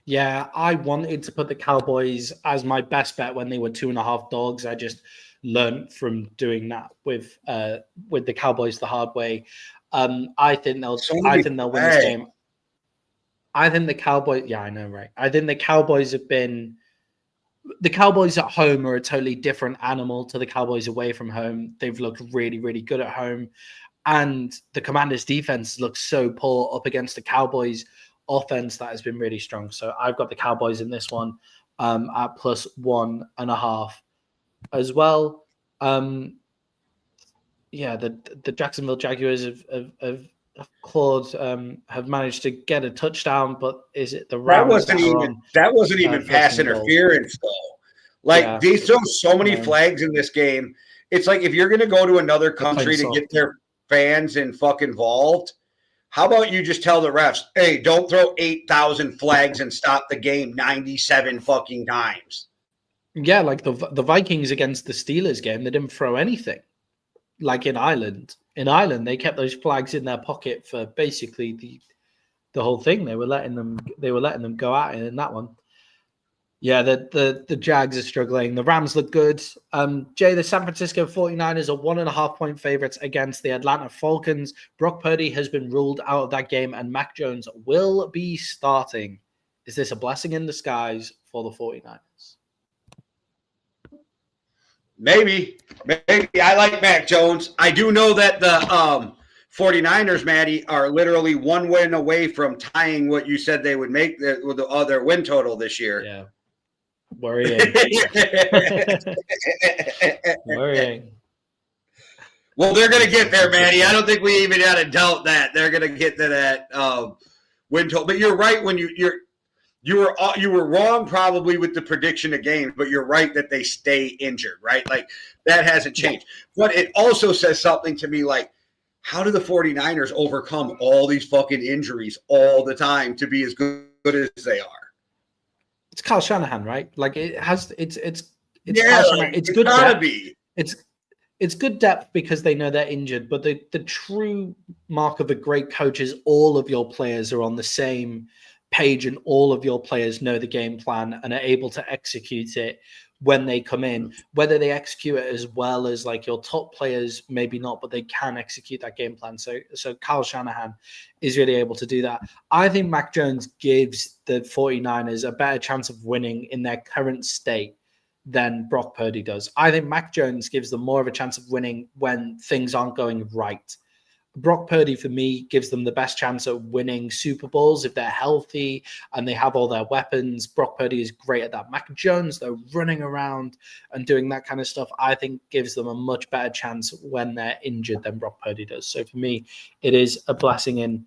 Yeah, I wanted to put the Cowboys as my best bet when they were 2.5 dogs. I just learned from doing that with the Cowboys the hard way. I think they'll win this game. I think the Cowboys. Yeah, I know, right? I think the Cowboys the Cowboys at home are a totally different animal to the Cowboys away from home. They've looked really, really good at home, and the Commanders' defense looks so poor up against the Cowboys' offense that has been really strong. So I've got the Cowboys in this one at plus 1.5 as well. Yeah, the Jacksonville Jaguars have clawed, have managed to get a touchdown, but is it the Rams? That wasn't even pass interference, though. Like, they throw so many flags in this game. It's like, if you're going to go to another country to get their fans and fuck involved, how about you just tell the refs, hey, don't throw 8,000 flags and stop the game 97 fucking times. Yeah, like the Vikings against the Steelers game, they didn't throw anything. Like in Ireland. In Ireland, they kept those flags in their pocket for basically the whole thing. They were letting them go at it in that one. Yeah, the Jags are struggling. The Rams look good. Jay, the San Francisco 49ers are 1.5-point favorites against the Atlanta Falcons. Brock Purdy has been ruled out of that game, and Mac Jones will be starting. Is this a blessing in disguise for the 49ers? Maybe. I like Mac Jones. I do know that the 49ers, Maddie, are literally one win away from tying what you said they would make with the other win total this year. Yeah. Worrying. Worrying. Well, they're going to get there, Maddie. I don't think we even had to doubt that. They're going to get to that win total. But you're right when you were wrong probably with the prediction of games, but you're right that they stay injured, right? Like, that hasn't changed. But it also says something to me like, how do the 49ers overcome all these fucking injuries all the time to be as good as they are? It's Kyle Shanahan, right? Like, it's yeah, like, it's good gotta depth. be. It's good depth because they know they're injured, but the true mark of a great coach is all of your players are on the same page and all of your players know the game plan and are able to execute it when they come in. Whether they execute it as well as like your top players, maybe not, but they can execute that game plan. So Kyle Shanahan is really able to do that. I think Mac Jones gives the 49ers a better chance of winning in their current state than Brock Purdy does. I think Mac Jones gives them more of a chance of winning when things aren't going right. Brock Purdy, for me, gives them the best chance at winning Super Bowls if they're healthy and they have all their weapons. Brock Purdy is great at that. Mac Jones, though, running around and doing that kind of stuff, I think gives them a much better chance when they're injured than Brock Purdy does. So for me, it is a blessing in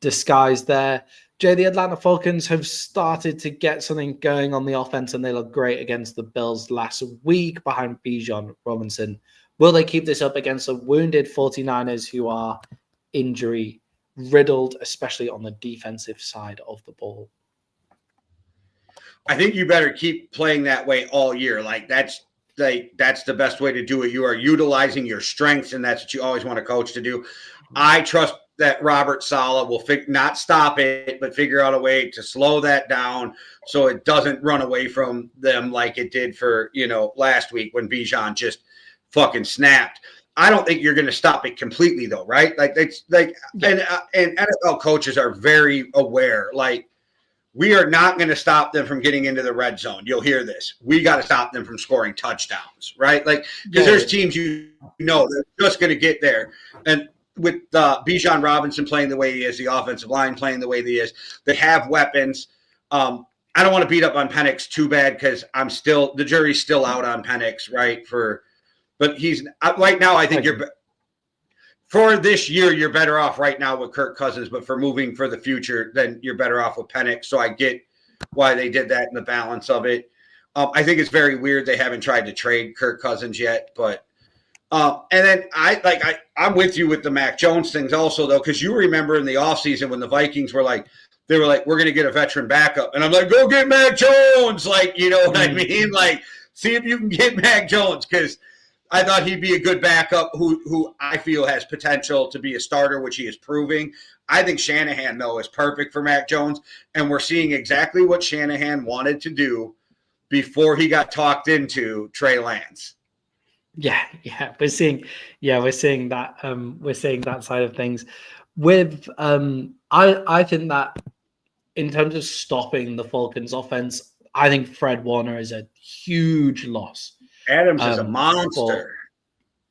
disguise there. Jay, the Atlanta Falcons have started to get something going on the offense, and they look great against the Bills last week behind Bijan Robinson. Will they keep this up against the wounded 49ers who are injury riddled, especially on the defensive side of the ball? I think you better keep playing that way all year. That's the best way to do it. You are utilizing your strengths, and that's what you always want a coach to do. I trust that Robert Saleh will not stop it, but figure out a way to slow that down so it doesn't run away from them like it did for, last week when Bijan just fucking snapped. I don't think you're going to stop it completely though, right? And NFL coaches are very aware. We are not going to stop them from getting into the red zone. You'll hear this. We got to stop them from scoring touchdowns, right? Because there's teams they're just going to get there. And with Bijan Robinson playing the way he is, the offensive line playing the way he is, they have weapons. I don't want to beat up on Penix too bad because the jury's still out on Penix, right? But he's right now. I think for this year, you're better off right now with Kirk Cousins, but for moving for the future, then you're better off with Penix. So I get why they did that in the balance of it. I think it's very weird they haven't tried to trade Kirk Cousins yet, but and then I'm with you with the Mac Jones things also though, because you remember in the offseason when the Vikings were we're going to get a veteran backup, and I'm like, go get Mac Jones, you know what I mean? See if you can get Mac Jones because I thought he'd be a good backup who I feel has potential to be a starter, which he is proving. I think Shanahan, though, is perfect for Mac Jones, and we're seeing exactly what Shanahan wanted to do before he got talked into Trey Lance. Yeah, we're seeing that. We're seeing that side of things. With I think that in terms of stopping the Falcons' offense, I think Fred Warner is a huge loss. Adams is a monster.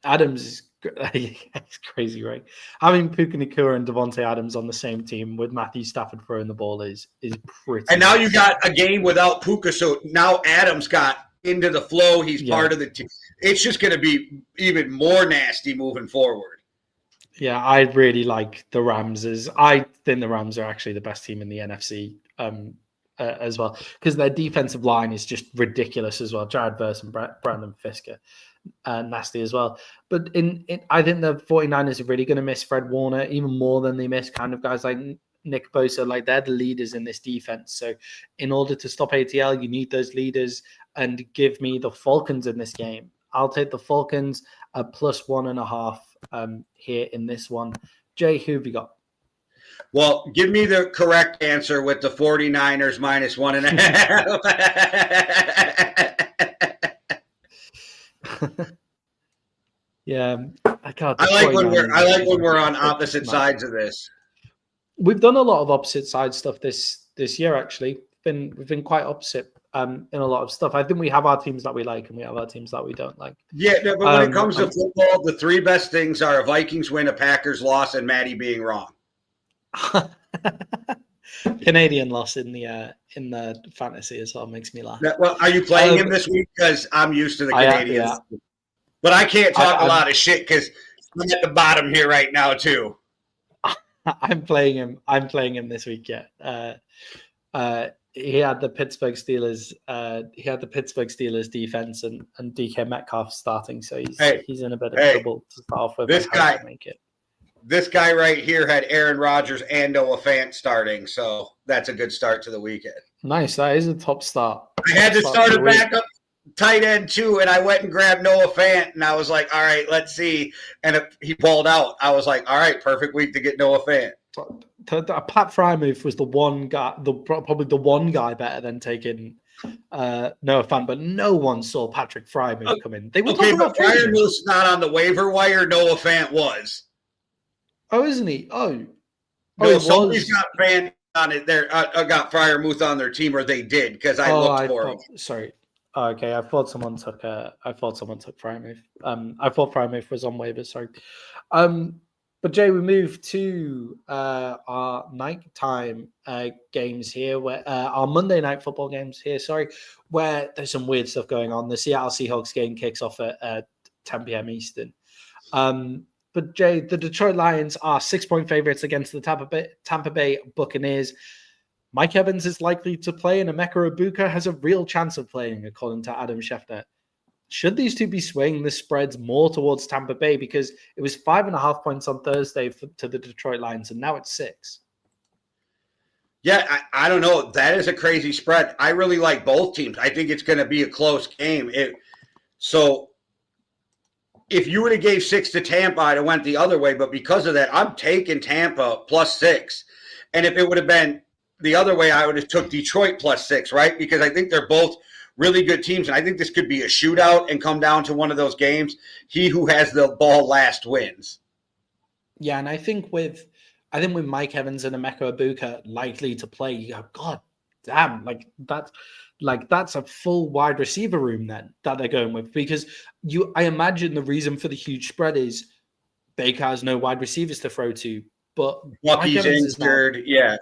Adams is it's crazy, right? Having Puka Nucua and Devontae Adams on the same team with Matthew Stafford throwing the ball is pretty. And now you got a game without Puka, so now Adams got into the flow. He's part of the team. It's just going to be even more nasty moving forward. Yeah, I really like the Rams. I think the Rams are actually the best team in the NFC. As well, because their defensive line is just ridiculous as well. Jared Verse and Brandon Fisker, nasty as well. But I think the 49ers are really going to miss Fred Warner even more than they miss kind of guys like Nick Bosa. They're the leaders in this defense. So in order to stop ATL, you need those leaders. And give me the Falcons in this game. I'll take the Falcons at +1.5 here in this one. Jay, who have you got? Well, give me the correct answer with the 49ers -1.5. Yeah, I can't. I like when we're on opposite sides of this. We've done a lot of opposite side stuff this year. Actually, we've been quite opposite in a lot of stuff. I think we have our teams that we like and we have our teams that we don't like. Yeah, but when it comes to football, the three best things are a Vikings win, a Packers loss, and Maddie being wrong. Canadian loss in the fantasy as well makes me laugh. Well, are you playing him this week? Because I'm used to the Canadians, but I can't talk a lot of shit because I'm at the bottom here right now too. I'm playing him this week. Yeah, he had the Pittsburgh Steelers. He had the Pittsburgh Steelers defense and DK Metcalf starting, so he's in a bit of trouble to start off with. This guy right here had Aaron Rodgers and Noah Fant starting, so that's a good start to the weekend. Nice, that is a top start. I had to start a backup tight end too, and I went and grabbed Noah Fant, and I was like, all right, let's see. And if he balled out, I was like, all right, perfect week to get Noah Fant. Pat Freiermuth was the one guy, probably the one guy better than taking Noah Fant, but no one saw Patrick Freiermuth come in. They were talking about Freiermuth's not on the waiver wire. Noah Fant was. Oh, isn't he? Oh, no, somebody's got Fant on it. There, got Freiermuth on their team, or they did because I looked for him. Sorry. Oh, okay, I thought someone took Freiermuth. I thought Freiermuth was on waivers. Sorry. But Jay, we move to our nighttime games here, where our Monday night football games here. Sorry, where there's some weird stuff going on. The Seattle Seahawks game kicks off at 10 p.m. Eastern. But Jay, the Detroit Lions are 6-point favorites against the Tampa Bay Buccaneers. Mike Evans is likely to play, and Emeka Egbuka has a real chance of playing, according to Adam Schefter. Should these two be swaying the spreads more towards Tampa Bay? Because it was 5.5 points on Thursday to the Detroit Lions, and now it's 6. Yeah, I don't know. That is a crazy spread. I really like both teams. I think it's going to be a close game. So if you would have gave 6 to Tampa, I'd have went the other way. But because of that, I'm taking Tampa +6. And if it would have been the other way, I would have took Detroit +6, right? Because I think they're both really good teams. And I think this could be a shootout and come down to one of those games. He who has the ball last wins. Yeah, and I think with Mike Evans and Emeka Egbuka likely to play, you go, God damn, that's a full wide receiver room then that they're going with. Because I imagine the reason for the huge spread is Baker has no wide receivers to throw to, but Bucky's injured, yeah.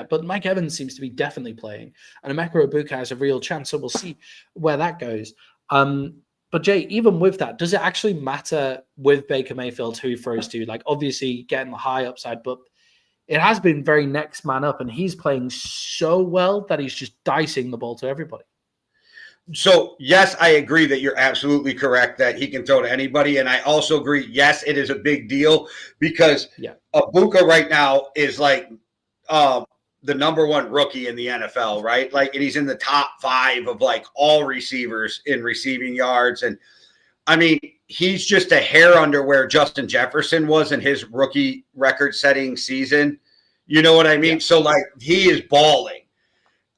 But Mike Evans seems to be definitely playing, and Emeka Egbuka has a real chance. So we'll see where that goes. But Jay, even with that, does it actually matter with Baker Mayfield who he throws to? Like, obviously getting the high upside, but it has been very next man up, and he's playing so well that he's just dicing the ball to everybody. So, yes, I agree that you're absolutely correct that he can throw to anybody. And I also agree, yes, it is a big deal because Egbuka right now is like the number one rookie in the NFL, right? Like, and he's in the top 5 of like all receivers in receiving yards. And I mean, he's just a hair under where Justin Jefferson was in his rookie record setting season. You know what I mean? Yeah. So like he is balling.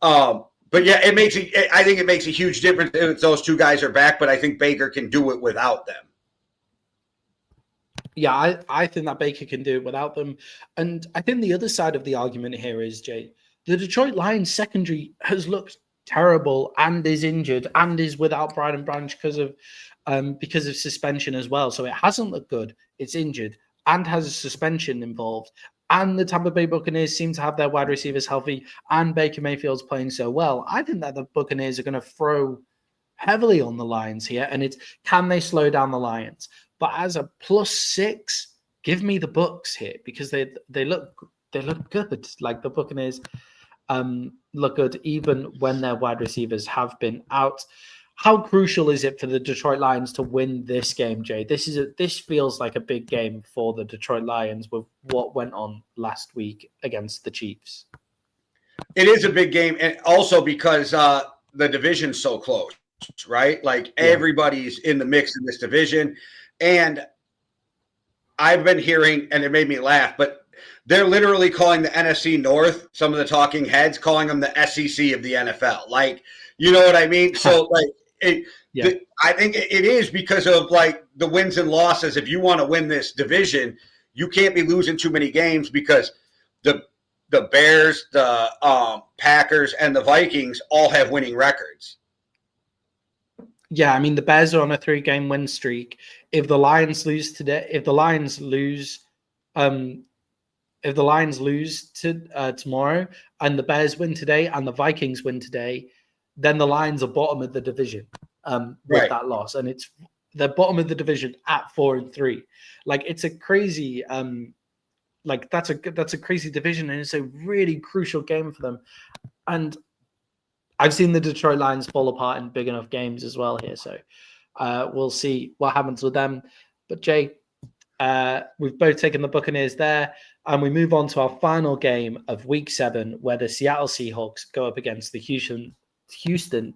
But yeah, I think it makes a huge difference if those two guys are back, but I think Baker can do it without them. Yeah, I think that Baker can do it without them. And I think the other side of the argument here is, Jay, the Detroit Lions secondary has looked terrible and is injured and is without Brian Branch because of suspension as well. So it hasn't looked good. It's injured and has a suspension involved. And the Tampa Bay Buccaneers seem to have their wide receivers healthy, and Baker Mayfield's playing so well. I think that the Buccaneers are going to throw heavily on the Lions here, and it's can they slow down the Lions? But as a +6, give me the Bucs here because they look good. Like the Buccaneers look good even when their wide receivers have been out. How crucial is it for the Detroit Lions to win this game, Jay? This feels like a big game for the Detroit Lions with what went on last week against the Chiefs. It is a big game, and also because the division's so close, right? Like everybody's in the mix in this division. And I've been hearing, and it made me laugh, but they're literally calling the NFC North, some of the talking heads, calling them the SEC of the NFL. Like, you know what I mean? So, like, I think it is because of, like, the wins and losses. If you want to win this division, you can't be losing too many games because the Bears, the Packers, and the Vikings all have winning records. Yeah, I mean, the Bears are on a 3-game win streak. If the Lions lose today, if the Lions lose tomorrow, and the Bears win today, and the Vikings win today, then the Lions are bottom of the division with that loss, and they're bottom of the division at 4-3. Like it's a crazy, that's a crazy division, and it's a really crucial game for them. And I've seen the Detroit Lions fall apart in big enough games as well here, so we'll see what happens with them. But Jay, we've both taken the Buccaneers there, and we move on to our final game of Week 7, where the Seattle Seahawks go up against the Houston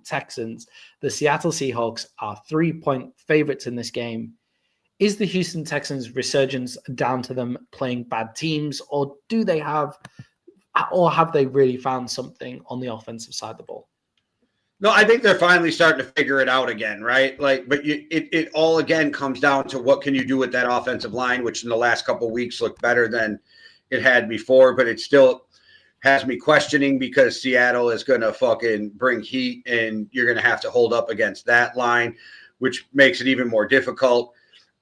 Texans. The Seattle Seahawks are 3-point favorites in this game. Is the Houston Texans' resurgence down to them playing bad teams, or have they really found something on the offensive side of the ball? No, I think they're finally starting to figure it out again, right? Like, but it all again comes down to what can you do with that offensive line, which in the last couple of weeks looked better than it had before, but it still has me questioning because Seattle is going to fucking bring heat, and you're going to have to hold up against that line, which makes it even more difficult.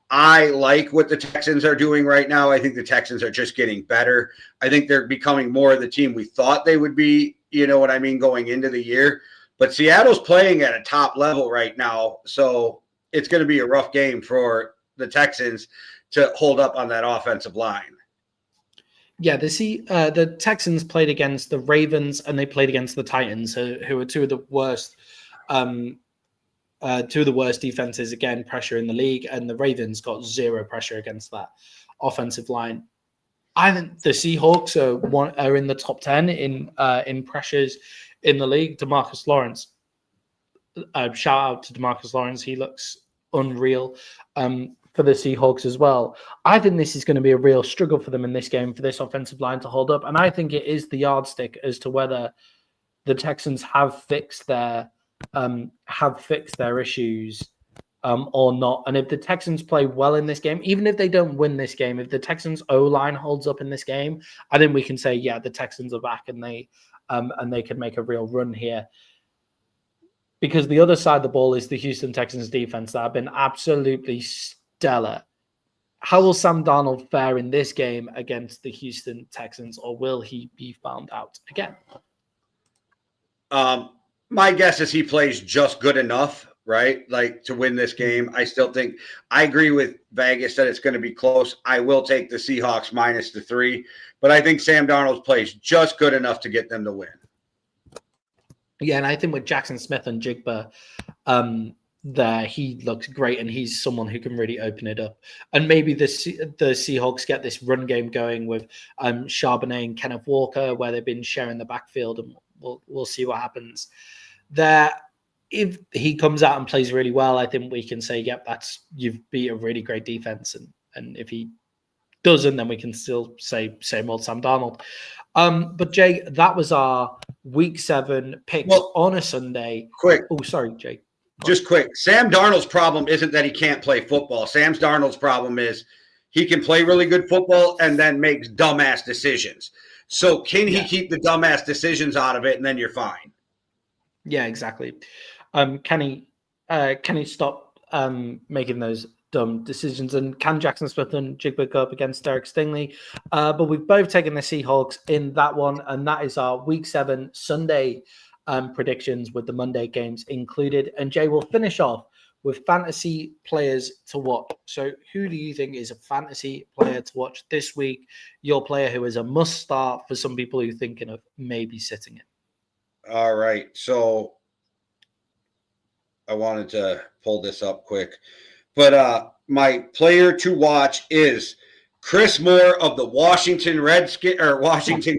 I like what the Texans are doing right now. I think the Texans are just getting better. I think they're becoming more of the team we thought they would be, you know what I mean, going into the year. But Seattle's playing at a top level right now, so it's going to be a rough game for the Texans to hold up on that offensive line. Yeah, the Texans played against the Ravens and they played against the Titans, who are two of the worst defenses, again, pressure in the league, and the Ravens got zero pressure against that offensive line. I think the Seahawks are in the top 10 in pressures in the league. DeMarcus Lawrence, shout out to DeMarcus Lawrence. He looks unreal for the Seahawks as well. I think this is going to be a real struggle for them in this game, for this offensive line to hold up. And I think it is the yardstick as to whether the Texans have fixed their issues or not. And if the Texans play well in this game, even if they don't win this game, if the Texans O-line holds up in this game, I think we can say, yeah, the Texans are back and they can make a real run here. Because the other side of the ball is the Houston Texans defense that have been absolutely stellar. How will Sam Darnold fare in this game against the Houston Texans, or will he be found out again? My guess is he plays just good enough, right? Like, to win this game. I still think, I agree with Vegas that it's going to be close. I will take the Seahawks minus the 3, but I think Sam Darnold plays just good enough to get them to win. Yeah, and I think with Jackson Smith and Jigba there, he looks great, and he's someone who can really open it up. And maybe the Seahawks get this run game going with Charbonnet and Kenneth Walker, where they've been sharing the backfield, and we'll see what happens there. If he comes out and plays really well, I think we can say, yep, you've beat a really great defense. And if he doesn't, then we can still say same old Sam Darnold. But Jay, that was our week 7 picks on a Sunday. Quick. Oh, sorry, Jay. Just quick. Sam Darnold's problem isn't that he can't play football. Sam Darnold's problem is he can play really good football and then makes dumbass decisions. So can he keep the dumbass decisions out of it, and then you're fine? Yeah, exactly. Can he stop making those dumb decisions? And can Jackson Smith and Jigba go up against Derek Stingley? But we've both taken the Seahawks in that one, and that is our Week 7 Sunday predictions with the Monday games included. And Jay will finish off with fantasy players to watch. So who do you think is a fantasy player to watch this week? Your player who is a must start for some people who are thinking of maybe sitting it. All right. So I wanted to pull this up quick. But my player to watch is Chris Moore of the Washington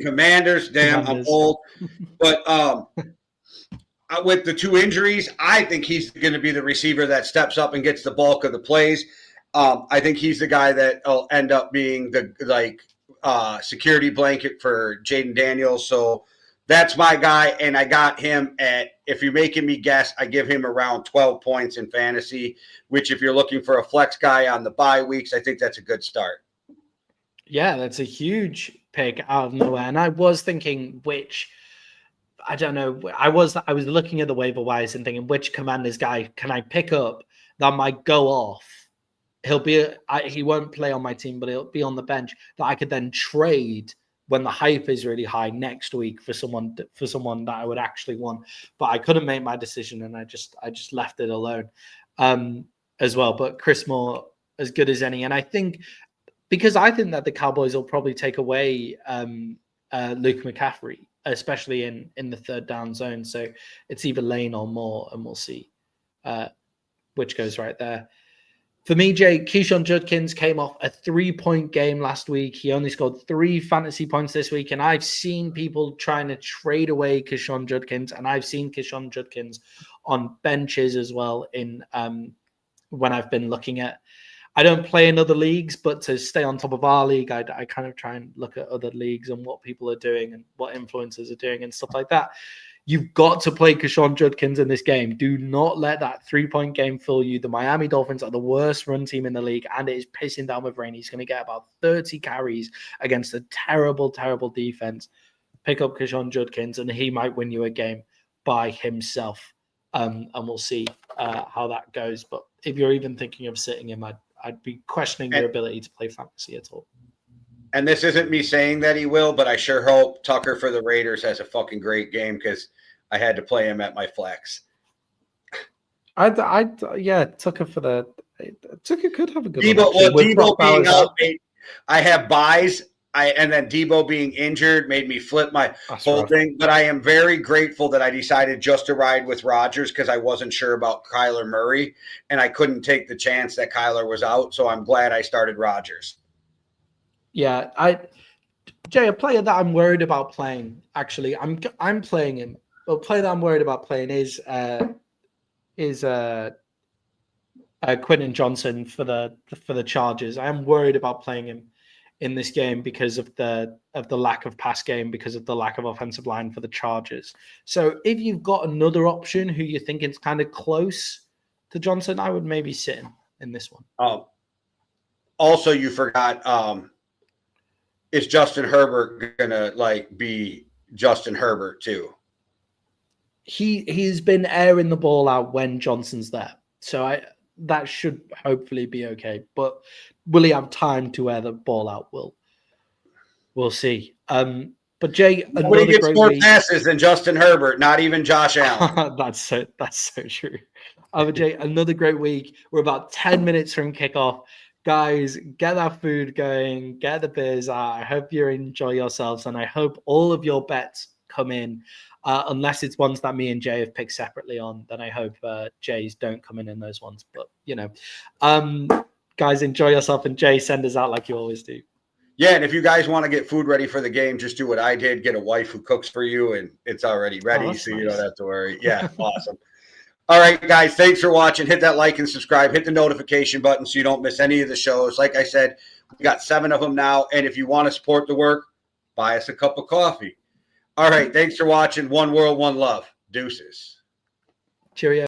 Commanders. Damn, I'm old. But with the 2 injuries, I think he's going to be the receiver that steps up and gets the bulk of the plays. I think he's the guy that will end up being the security blanket for Jaden Daniels. So that's my guy, and I got him at, if you're making me guess, I give him around 12 points in fantasy, which if you're looking for a flex guy on the bye weeks, I think that's a good start. Yeah, that's a huge pick out of nowhere. And I was thinking I don't know, I was looking at the waiver wires and thinking, which Commanders guy can I pick up that might go off? He won't play on my team, but he'll be on the bench that I could then trade when the hype is really high next week for someone that I would actually want. But I couldn't make my decision, and I just left it alone as well. But Chris Moore, as good as any. And I think, because I think that the Cowboys will probably take away Luke McCaffrey, especially in the third down zone. So it's either Lane or Moore, and we'll see which goes right there. For me, Jay, Keyshawn Judkins came off a 3-point game last week. He only scored 3 fantasy points this week, and I've seen people trying to trade away Keyshawn Judkins, and I've seen Keyshawn Judkins on benches as well in when I've been looking at. I don't play in other leagues, but to stay on top of our league, I kind of try and look at other leagues and what people are doing and what influencers are doing and stuff like that. You've got to play Keyshawn Judkins in this game. Do not let that 3-point game fool you. The Miami Dolphins are the worst run team in the league, and it is pissing down with rain. He's going to get about 30 carries against a terrible, terrible defense. Pick up Keyshawn Judkins, and he might win you a game by himself. And we'll see how that goes. But if you're even thinking of sitting him, I'd be questioning your ability to play fantasy at all. And this isn't me saying that he will, but I sure hope Tucker for the Raiders has a fucking great game, because I had to play him at my flex. Tucker for the Tuka could have a good Debo being out, I have buys. And then Debo being injured made me flip my whole thing. But I am very grateful that I decided just to ride with Rodgers because I wasn't sure about Kyler Murray, and I couldn't take the chance that Kyler was out. So I'm glad I started Rodgers. Yeah, Jay, a player that I'm worried about playing. Actually, I'm playing him. But a player that I'm worried about playing is Quentin Johnson for the Chargers. I am worried about playing him in this game because of the lack of pass game, because of the lack of offensive line for the Chargers. So if you've got another option who you think is kind of close to Johnson, I would maybe sit him in this one. Also, you forgot, is Justin Herbert gonna be Justin Herbert too? He's been airing the ball out when Johnson's there, so that should hopefully be okay. But will he have time to air the ball out? We'll see. But Jay, nobody gets more passes than Justin Herbert, not even Josh Allen. That's so true. But Jay, another great week. We're about 10 minutes from kickoff. Guys, get that food going, get the beers out. I hope you enjoy yourselves, and I hope all of your bets come in. Unless it's ones that me and Jay have picked separately on, then I hope Jay's don't come in those ones. But, guys, enjoy yourself. And Jay, send us out like you always do. Yeah, and if you guys want to get food ready for the game, just do what I did. Get a wife who cooks for you, and it's already ready, so you don't have to worry. Yeah, awesome. All right, guys, thanks for watching. Hit that like and subscribe. Hit the notification button so you don't miss any of the shows. Like I said, we got 7 of them now, and if you want to support the work, buy us a cup of coffee. All right, thanks for watching. One world, one love. Deuces. Cheerio.